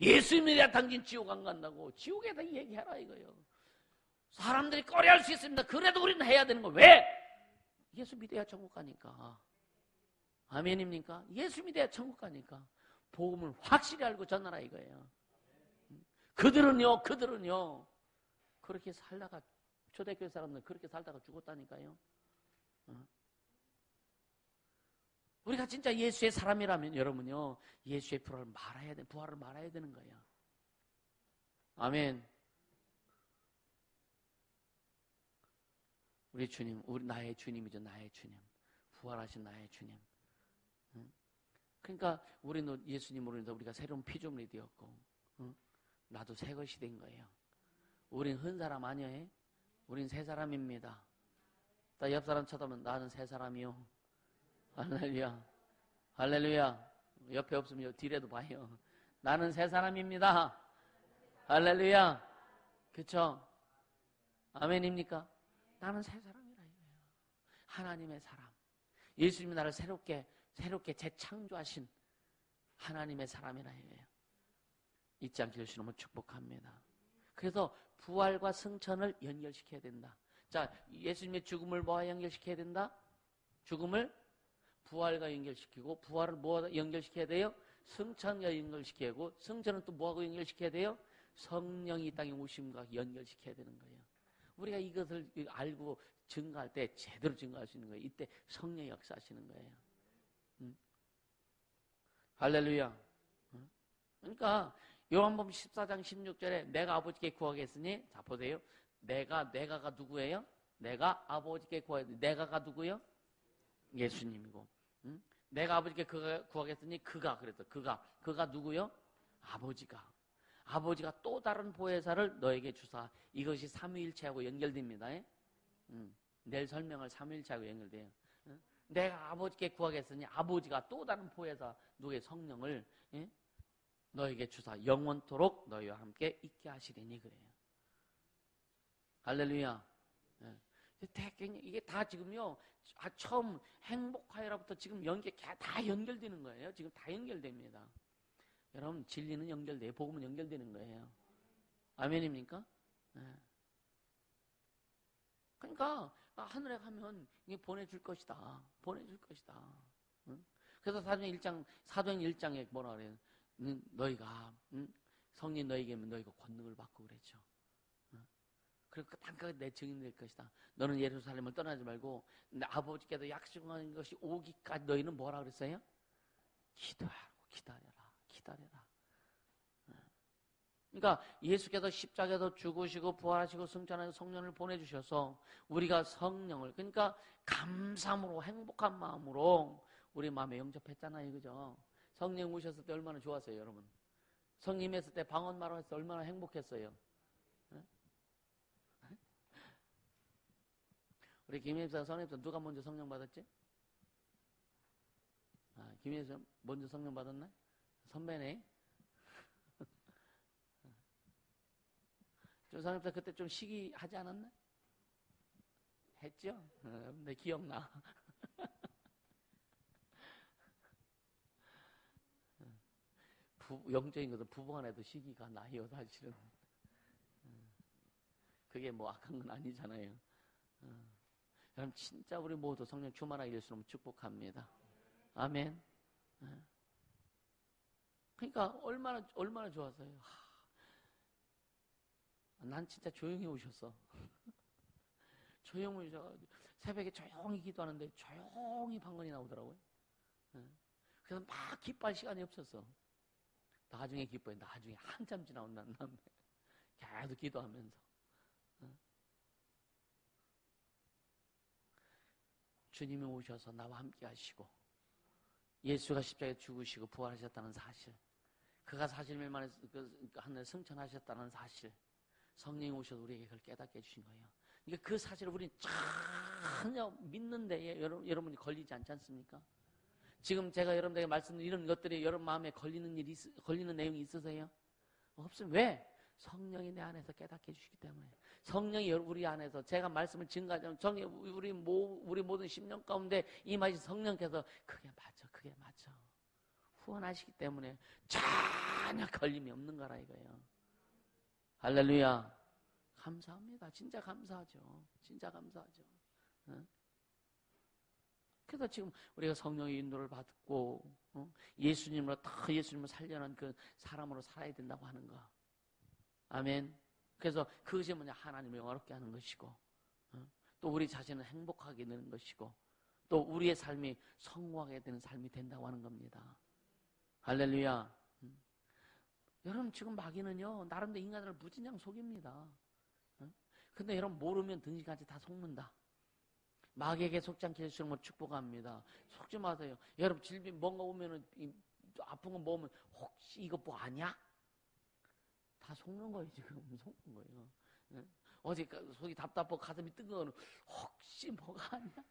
예수 믿어야 당신 지옥 안 간다고 지옥에다 얘기해라 이거예요. 사람들이 꺼려할 수 있습니다. 그래도 우리는 해야 되는 거 왜? 예수 믿어야 천국 가니까. 아멘입니까? 예수 믿어야 천국 가니까. 복음을 확실히 알고 전하라 이거예요. 그들은요 그렇게 살다가 초대교회 사람들 그렇게 살다가 죽었다니까요. 우리가 진짜 예수의 사람이라면 여러분요 예수의 부활을 말아야 되는 거예요. 아멘. 우리 주님, 나의 주님이죠. 나의 주님. 부활하신 나의 주님. 그러니까 우리는 예수님으로 인해서 우리가 새로운 피조물이 되었고 나도 새 것이 된 거예요. 우린 한 사람 아니에요. 우린 새 사람입니다. 나 옆 사람 쳐다보면 나는 새 사람이요. 할렐루야. 할렐루야. 옆에 없으면 뒤에도 봐요. 나는 새 사람입니다. 할렐루야. 그쵸? 아멘입니까? 나는 새 사람이라 이거예요. 하나님의 사람. 예수님이 나를 새롭게 재창조하신 하나님의 사람이라 이거예요. 잊지 않게 해주시는 분 축복합니다. 그래서 부활과 승천을 연결시켜야 된다. 자, 예수님의 죽음을 뭐와 연결시켜야 된다? 죽음을 부활과 연결시키고 부활을 뭐와 연결시켜야 돼요? 승천과 연결시켜야 하고 승천은 또 뭐하고 연결시켜야 돼요? 성령이 이 땅에 오심과 연결시켜야 되는 거예요. 우리가 이것을 알고 증거할 때 제대로 증거할 수 있는 거예요. 이때 성령이 역사하시는 거예요. 할렐루야. 그러니까 요한복음 14장 16절에 내가 아버지께 구하겠으니 자 보세요. 내가가 누구예요? 내가 아버지께 구하겠으니 내가가 누구예요? 예수님이고. 내가 아버지께 구하겠으니 그가 누구요? 아버지가 또 다른 보혜사를 너에게 주사. 이것이 삼위일체하고 연결됩니다. 내일 설명할 삼위일체하고 연결돼요. 내가 아버지께 구하겠으니 아버지가 또 다른 보혜사 누구의 성령을 너에게 주사 영원토록 너희와 함께 있게 하시리니 그래요. 할렐루야. 이게 다 지금요, 처음 행복하여라부터 지금 다 연결되는 거예요. 지금 다 연결됩니다. 여러분, 진리는 연결돼요. 복음은 연결되는 거예요. 아멘입니까? 그러니까 하늘에 가면 이게 보내줄 것이다. 보내줄 것이다. 그래서 사도행 1장에 뭐라 그래요? 너희가 성령 너희에게면 너희가 권능을 받고 그랬죠. 그리고 그 땅까지 내 증인 될 것이다. 너는 예루살렘을 떠나지 말고 아버지께서 약속한 것이 오기까지 너희는 뭐라 그랬어요? 기도하고 기다려라. 그러니까 예수께서 십자가에서 죽으시고 부활하시고 승천하시고 성령을 보내주셔서 우리가 성령을, 그러니까 감사함으로 행복한 마음으로 우리 마음에 영접했잖아요. 그죠? 성령 오셨을 때 얼마나 좋았어요, 여러분? 성령 임했을 때 방언마로 했을 때 얼마나 행복했어요? 우리 김혜입사, 선혜입사 누가 먼저 성령 받았지? 김혜입사 먼저 성령 받았나? 선배네. 저 선혜입사 그때 좀 시기하지 않았나? 했죠? 내 기억나. 영적인 것은 부부간에도 시기가 나요, 사실은. 그게 뭐 악한 건 아니잖아요. 여러분, 진짜 우리 모두 성령 충만하게 될 수 있는 축복합니다. 아멘. 그러니까 얼마나 좋았어요. 난 진짜 조용히 오셨어. 조용히 오셔가지고 새벽에 조용히 기도하는데 조용히 방언이 나오더라고요. 그래서 막 기뻐할 시간이 없었어. 나중에 기뻐해. 나중에 한참 지나온 다음에 계속 기도하면서. 주님이 오셔서 나와 함께 하시고 예수가 십자가에 죽으시고 부활하셨다는 사실, 그가 40일 만에 하늘에 승천하셨다는 사실, 성령이 오셔서 우리에게 그걸 깨닫게 해주신 거예요. 그러니까 그 사실을 우리는 전혀 믿는 데에 여러분이 걸리지 않지 않습니까? 지금 제가 여러분들에게 말씀드린 이런 것들이 여러분 마음에 걸리는 내용이 있으세요? 없으면 왜? 성령이 내 안에서 깨닫게 해주시기 때문에. 성령이 우리 안에서 제가 말씀을 증가하자면 우리 모든 심령 가운데 임하신 성령께서 그게 맞아 후원하시기 때문에 전혀 걸림이 없는 거라 이거예요. 할렐루야. 감사합니다. 진짜 감사하죠. 그래서 지금 우리가 성령의 인도를 받고 예수님으로 예수님을 살려는 그 사람으로 살아야 된다고 하는 거. 아멘. 그래서 그것이 뭐냐, 하나님을 영화롭게 하는 것이고, 또 우리 자신을 행복하게 되는 것이고, 또 우리의 삶이 성공하게 되는 삶이 된다고 하는 겁니다. 할렐루야. 여러분, 지금 마귀는요 나름대로 인간을 무진장 속입니다. 근데 여러분, 모르면 등신까지 다 속는다. 마귀에게 속지 않게 해주시는 걸 축복합니다. 속지 마세요. 여러분, 질병 뭔가 오면은 아픈 거 먹으면 혹시 이거 뭐 아냐? 다 속는 거예요. 지금 속는 거예요. 어제 속이 답답하고 가슴이 뜨거운 혹시 뭐가 아니야?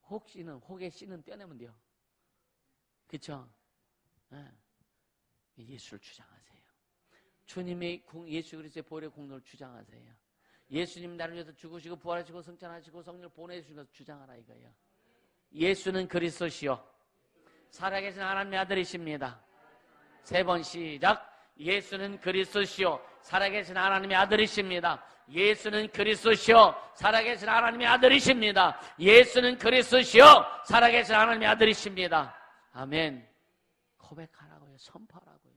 혹시는 혹의 씨는 떼내면 돼요. 그쵸? 예수를 주장하세요. 주님의 예수 그리스도의 보혈의 공로를 주장하세요. 예수님 나를 위해서 죽으시고 부활하시고 승천하시고 성령을 보내주신 것을 주장하라 이거예요. 예수는 그리스도시요 살아계신 하나님의 아들이십니다. 3번 시작. 예수는 그리스도시요 살아계신 하나님의 아들이십니다. 예수는 그리스도시요 살아계신 하나님의 아들이십니다. 예수는 그리스도시요 살아계신 하나님의 아들이십니다. 아멘. 고백하라고요. 선포하라고요.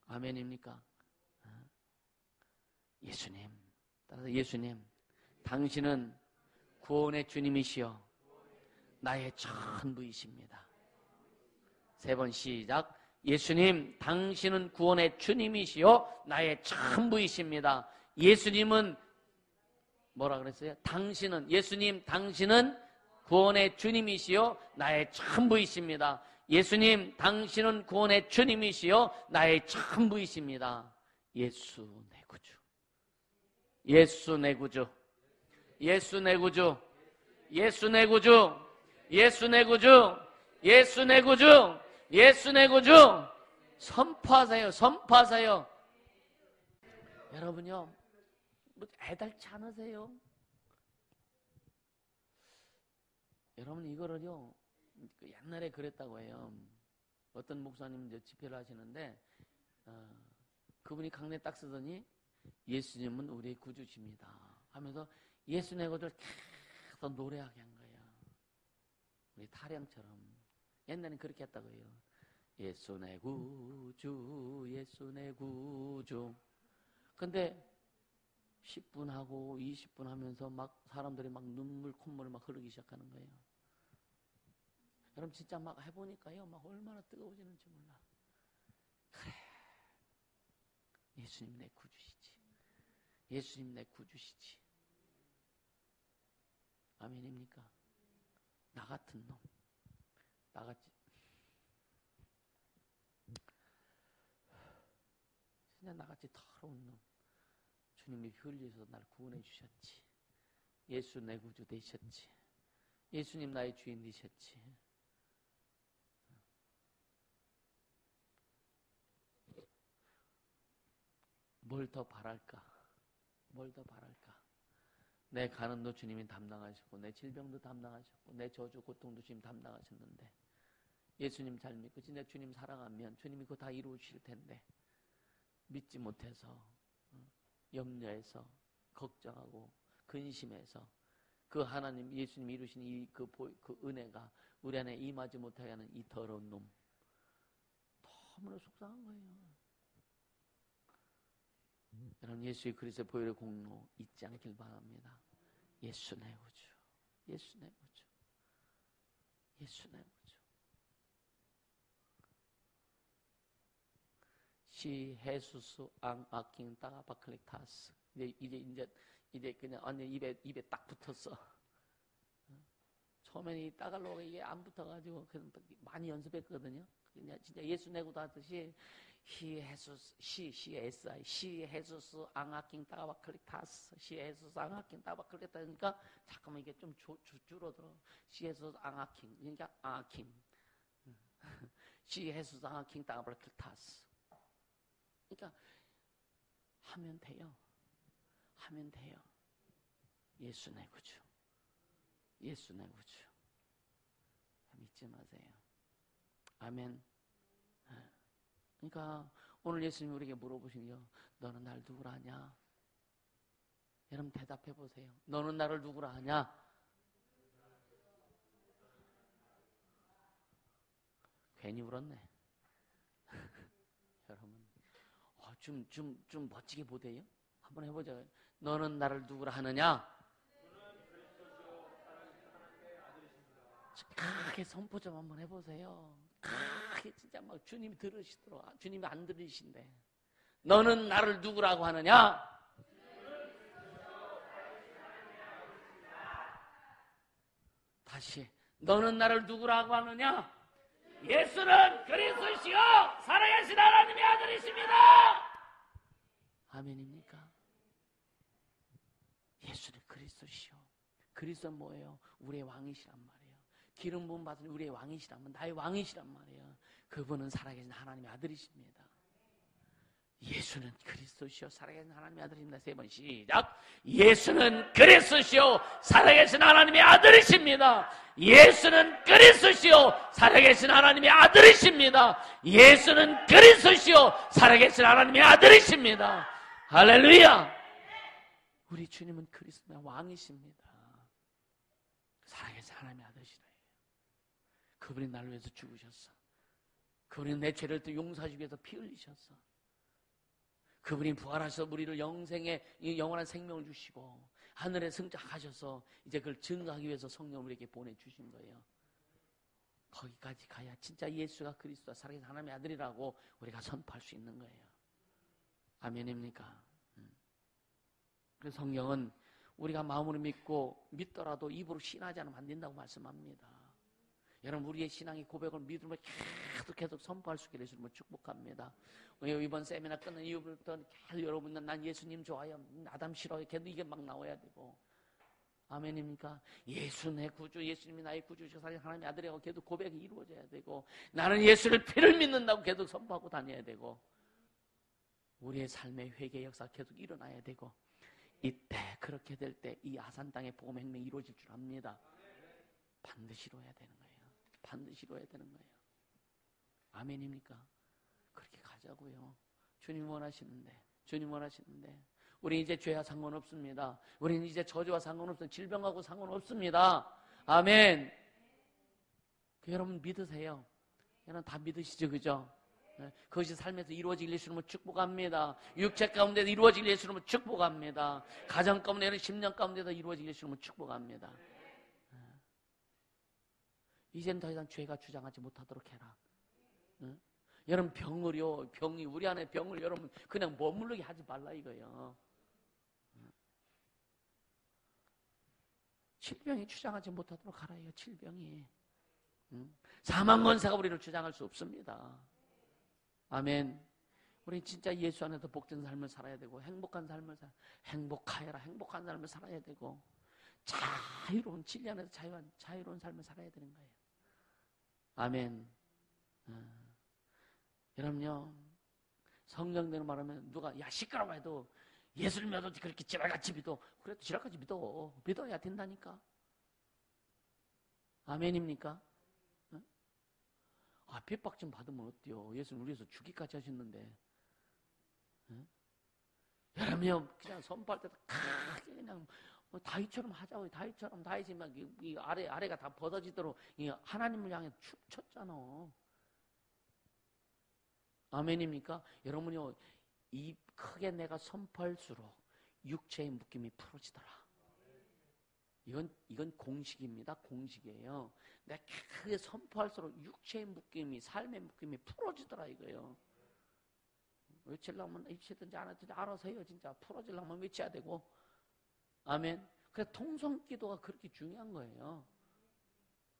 아멘입니까? 예수님, 따라서 예수님, 당신은 구원의 주님이시여 나의 전부이십니다. 3번 시작. 예수님, 당신은 구원의 주님이시여 나의 전부이십니다. 예수님은 뭐라 그랬어요? 예수님, 당신은 구원의 주님이시요 나의 전부이십니다. 예수님, 당신은 구원의 주님이시요 나의 전부이십니다. 예수 내 구주. 예수 내 구주. 예수 내 구주. 예수 내 구주. 예수 내 구주. 예수 내 구주. 예수 내 구주. 선포하세요. 선포하세요. 여러분요, 뭐 애달치 않으세요? 여러분 이거를요, 옛날에 그랬다고 해요. 어떤 목사님 이제 집회를 하시는데 그분이 강례 딱 쓰더니 예수님은 우리의 구주십니다 하면서 예수 내 구주를 계속 노래하게 한 거예요. 우리 타령처럼. 옛날엔 그렇게 했다고 해요. 예수 내 구주, 예수 내 구주. 근데 10분 하고 20분 하면서 막 사람들이 막 눈물, 콧물을 막 흐르기 시작하는 거예요. 여러분 진짜 막 해보니까요, 막 얼마나 뜨거워지는지 몰라. 그래, 예수님 내 구주시지. 예수님 내 구주시지. 아멘입니까? 나 같은 놈, 나같이 진짜 나같이 더러운 놈, 주님이 피 흘려서 날 구원해 주셨지. 예수 내 구주 되셨지. 예수님 나의 주인 되셨지. 뭘 더 바랄까? 뭘 더 바랄까? 내 가는도 주님이 담당하셨고, 내 질병도 담당하셨고, 내 저주 고통도 주님 담당하셨는데, 예수님 잘 믿고 진짜 주님 사랑하면 주님이 그거 다 이루실 텐데, 믿지 못해서, 염려해서, 걱정하고, 근심해서, 그 하나님, 예수님 이루신 그 은혜가 우리 안에 임하지 못하게 하는 이 더러운 놈, 너무나 속상한 거예요. 여러분, 예수의 그리스도의 보혈의 공로 잊지 않길 바랍니다. 예수 내 구주, 예수 내 구주, 예수 내 구주. 시 헤수스 앙 아킹 따가 바클릭 타스. 이제 그냥 완전 입에 딱 붙었어. 처음에는 이 따갈로가 이게 안 붙어가지고 많이 연습했거든요. 그냥 진짜 예수 내고도 하듯이 시 헤수스 앙아킹 따바클릭 타스. 시 헤수스 앙아킹 따바클릭 타니까 잠깐만 이게 좀 줄어들어. 시 헤수스 앙아킹. 그러니까 앙아킹. 시 헤수스 앙아킹 따바클릭 타스. 그러니까 하면 돼요. 하면 돼요. 예수 내 구주. 예수 내 구주. 믿지 마세요. 아멘. 그러니까 오늘 예수님이 우리에게 물어보시는요. 너는 날 누구라 하냐? 여러분 대답해 보세요. 너는 나를 누구라 하냐? 괜히 울었네. 여러분, 좀 멋지게 보대요. 한번 해보자. 너는 나를 누구라 하느냐? 크게 선포 좀 한번 해보세요. 크게 진짜 막 주님이 들으시도록. 주님이 안 들으신데. 너는 나를 누구라고 하느냐? 다시. 너는 나를 누구라고 하느냐? 예수는 그리스도시요 살아계신 하나님의 아들이십니다. 아멘입니까? 예수는 그리스도시요. 그리스도는 뭐예요? 우리의 왕이시란 말이에요. 기름 부음 받은 우리의 왕이시라면 나의 왕이시란 말이에요. 그분은 살아계신 하나님의 아들이십니다. 예수는 그리스도시요 살아계신 하나님의 아들입니다. 3번 시작. 예수는 그리스도시요 살아계신 하나님의 아들이십니다. 예수는 그리스도시요 살아계신 하나님의 아들이십니다. 예수는 그리스도시요 살아계신 하나님의 아들이십니다. 할렐루야. 우리 주님은 그리스도의 왕이십니다. 살아계신 하나님의 아들이시라. 그분이 나를 위해서 죽으셨어. 그분이 내 죄를 또 용서하시기 위해서 피 흘리셨어. 그분이 부활하셔서 우리를 영원한 생명을 주시고 하늘에 승천하셔서 이제 그걸 증거하기 위해서 성령을 우리에게 보내주신 거예요. 거기까지 가야 진짜 예수가 그리스도와 살아계신 하나님의 아들이라고 우리가 선포할 수 있는 거예요. 아멘입니까? 그래서 성경은 우리가 마음으로 믿고 믿더라도 입으로 신하지 않으면 안 된다고 말씀합니다. 여러분, 우리의 신앙의 고백을 믿음으로 계속 선포할 수 있게 되시면 축복합니다. 이번 세미나 끝난 이후부터 계속 여러분은 난 예수님 좋아요, 아담 싫어요, 계속 이게 막 나와야 되고. 아멘입니까? 예수 내 구주, 예수님이 나의 구주시고 살린 하나님의 아들이라고 계속 고백이 이루어져야 되고, 나는 예수를 피를 믿는다고 계속 선포하고 다녀야 되고, 우리의 삶의 회개 역사가 계속 일어나야 되고, 이때 그렇게 될 때 이 아산 땅의 복음 혁명이 이루어질 줄 압니다. 반드시 이루어야 되는 거예요. 반드시 이루어야 되는 거예요. 아멘입니까? 그렇게 가자고요. 주님 원하시는데, 주님 원하시는데. 우리 이제 죄와 상관없습니다. 우리는 이제 저주와 상관없습니다. 질병하고 상관없습니다. 아멘. 여러분 믿으세요. 여러분 다 믿으시죠, 그죠? 네. 그것이 삶에서 이루어질 예수님을 축복합니다. 육체 가운데서 이루어질 예수님을 축복합니다. 가정 가운데는 10년 가운데서 이루어질 예수님을 축복합니다. 네. 이제는 더 이상 죄가 주장하지 못하도록 해라. 네? 여러분 병이 우리 안에 병을 여러분 그냥 머무르게 하지 말라 이거예요. 질병이 주장하지 못하도록 하라요. 질병이. 사망 권세가 우리를 주장할 수 없습니다. 아멘. 우리 진짜 예수 안에서 복된 삶을 살아야 되고, 행복한 삶을 행복하여라, 행복한 삶을 살아야 되고, 자유로운 진리 안에서 자유로운 삶을 살아야 되는 거예요. 아멘. 여러분요, 성경대로 말하면 누가 야 시끄러워 해도 예수를 믿어도 그렇게 지랄같이 믿어. 그래도 지랄같이 믿어야 된다니까. 아멘입니까? 핍박 좀 받으면 어때요? 예수는 우리에서 죽기까지 하셨는데. 여러분 그냥 선포할 때도 크게 그냥 다윗처럼 하자고요. 다윗이 막 이 아래가 다 벗어지도록 하나님을 향해 춤췄잖아. 아멘입니까? 여러분요, 이 크게 내가 선포할수록 육체의 묶임이 풀어지더라. 이건 공식입니다. 공식이에요. 내가 크게 선포할수록 육체의 묶임이, 삶의 묶임이 풀어지더라 이거예요. 외치려면 외치든지 안 하든지 알아서 해요. 진짜 풀어지려면 외쳐야 되고. 아멘. 그래서 통성기도가 그렇게 중요한 거예요.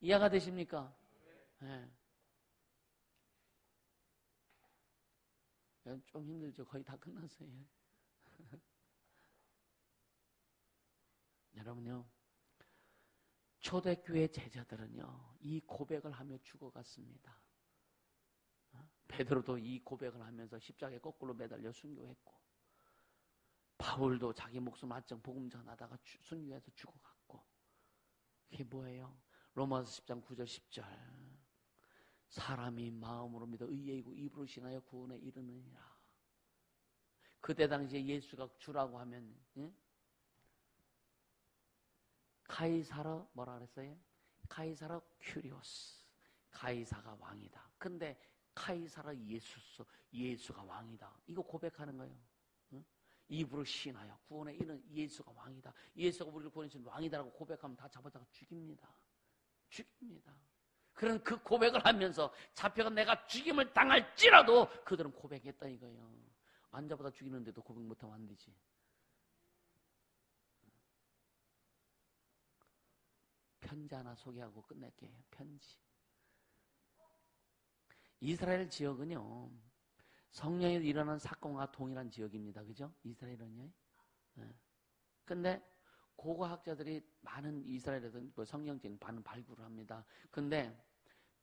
이해가 되십니까? 네. 좀 힘들죠. 거의 다 끝났어요. 여러분요, 초대교회 제자들은요, 이 고백을 하며 죽어갔습니다. 베드로도 이 고백을 하면서 십자가에 거꾸로 매달려 순교했고, 바울도 자기 목숨 아점 복음 전하다가 순교해서 죽어갔고, 이게 뭐예요? 로마서 10장 9절 10절. 사람이 마음으로 믿어 의의이고 입으로 신하여 구원에 이르느니라. 그때 당시에 예수가 주라고 하면, 예? 카이사르 뭐라 그랬어요? 카이사르 큐리오스. 카이사가 왕이다. 근데 카이사르 예수가 왕이다. 이거 고백하는 거예요. 응? 입으로 신하여 구원에 이르는 예수가 왕이다. 예수가 우리를 구원해주신 왕이다라고 고백하면 다 잡아다가 죽입니다. 그런 그 고백을 하면서 잡혀가 내가 죽임을 당할지라도 그들은 고백했다 이거예요. 안 잡아다 죽이는데도 고백 못하면 안 되지. 편지 하나 소개하고 끝낼게요. 편지. 이스라엘 지역은요, 성령에서 일어난 사건과 동일한 지역입니다. 그죠? 이스라엘은요. 네. 근데 고고학자들이 많은 이스라엘에서 성경책 많은 발굴을 합니다. 근데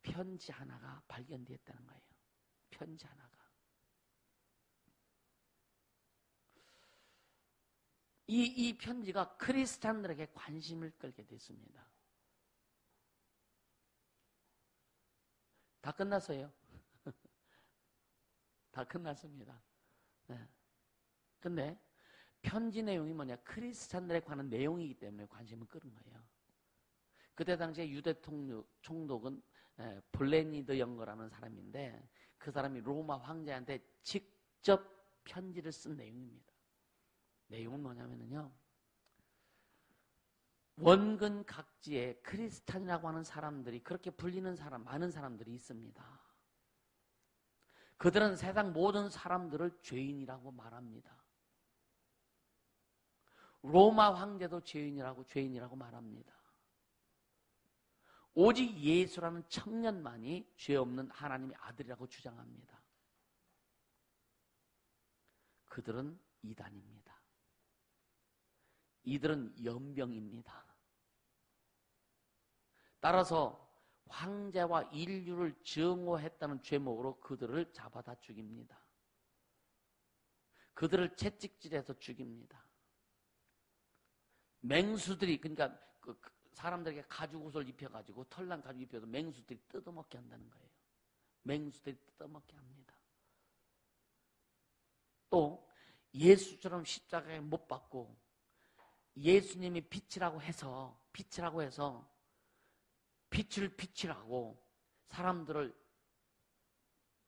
편지 하나가 발견되었다는 거예요. 편지 하나가. 이 편지가 크리스찬들에게 관심을 끌게 됐습니다. 다 끝났어요. 다 끝났습니다. 네. 근데 편지 내용이 뭐냐? 크리스찬들에 관한 내용이기 때문에 관심을 끌은 거예요. 그때 당시에 유대 총독은 블레니드 영거라는 사람인데 그 사람이 로마 황제한테 직접 편지를 쓴 내용입니다. 내용은 뭐냐면요, 원근 각지에 크리스찬이라고 하는 사람들이, 그렇게 불리는 많은 사람들이 있습니다. 그들은 세상 모든 사람들을 죄인이라고 말합니다. 로마 황제도 죄인이라고 말합니다. 오직 예수라는 청년만이 죄 없는 하나님의 아들이라고 주장합니다. 그들은 이단입니다. 이들은 연병입니다. 따라서 황제와 인류를 증오했다는 죄목으로 그들을 잡아다 죽입니다. 그들을 채찍질해서 죽입니다. 맹수들이, 그러니까 사람들에게 가죽옷을 입혀가지고 털난 가죽 입혀서 맹수들이 뜯어먹게 한다는 거예요. 맹수들이 뜯어먹게 합니다. 또 예수처럼 십자가에 못 박고 예수님이 빛이라고 해서 빛이라고 사람들을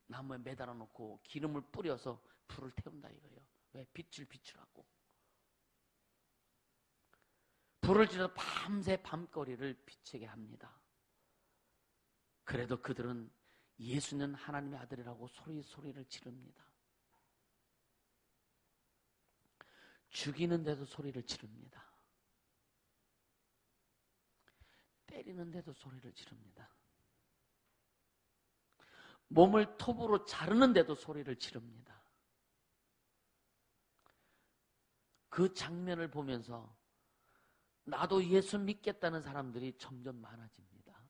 나무에 매달아 놓고 기름을 뿌려서 불을 태운다 이거예요. 왜? 빛이라고. 불을 지르서 밤새 밤거리를 비추게 합니다. 그래도 그들은 예수는 하나님의 아들이라고 소리를 지릅니다. 죽이는데도 소리를 지릅니다. 때리는데도 소리를 지릅니다. 몸을 톱으로 자르는데도 소리를 지릅니다. 그 장면을 보면서 나도 예수 믿겠다는 사람들이 점점 많아집니다.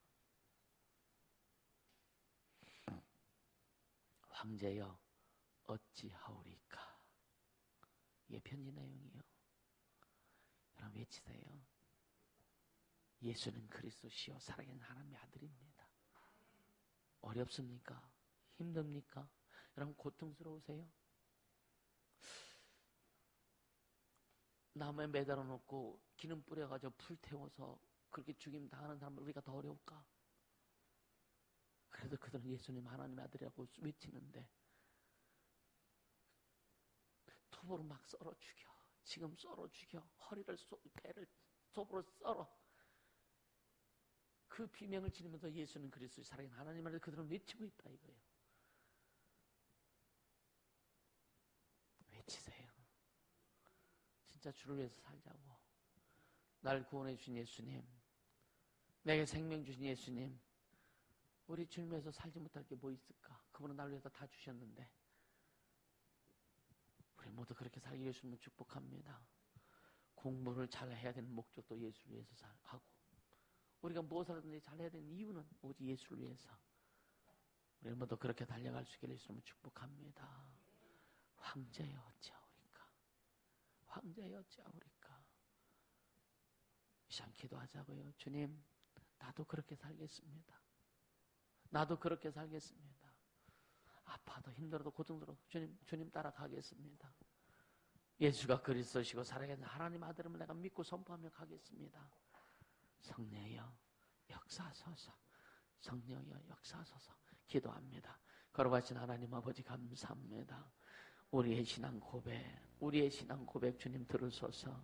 황제여 어찌하오리까. 이게 편지 내용이에요. 여러분 외치세요. 예수는 그리스도시요 살아계신 하나님의 아들입니다. 어렵습니까? 힘듭니까? 여러분 고통스러우세요? 나무에 매달아 놓고 기름 뿌려가지고 불 태워서 그렇게 죽임 당하는 사람을 우리가 더 어려울까? 그래도 그들은 예수님 하나님의 아들이라고 외치는데 톱으로 막 썰어 죽여. 지금 썰어 죽여. 허리를 배를 톱으로 썰어. 그 비명을 지르면서 예수는 그리스도의 살아계신 하나님의 아들 그들은 외치고 있다 이거예요. 외치세요. 진짜 주를 위해서 살자고. 날 구원해 주신 예수님, 내게 생명 주신 예수님, 우리 주님 위해서 살지 못할 게 뭐 있을까? 그분은 날 위해서 다 주셨는데 우리 모두 그렇게 살기 위해서 축복합니다. 공부를 잘 해야 되는 목적도 예수를 위해서 하고 우리가 무엇을 하든지 잘 해야 되는 이유는 오직 예수를 위해서 우리 모두 그렇게 달려갈 수 있기를 예수님을 축복합니다. 황제여 어찌하오리까. 황제여 어찌하오리까. 이 시간 기도하자고요. 주님 나도 그렇게 살겠습니다. 나도 그렇게 살겠습니다. 아파도 힘들어도 고통스러워도 주님 따라가겠습니다. 예수가 그리스도시고 살아계신 하나님 아들임을 내가 믿고 선포하며 가겠습니다. 성령여 역사하소서. 성령여 역사하소서. 기도합니다. 거룩하신 하나님 아버지 감사합니다. 우리의 신앙 고백 주님 들으소서.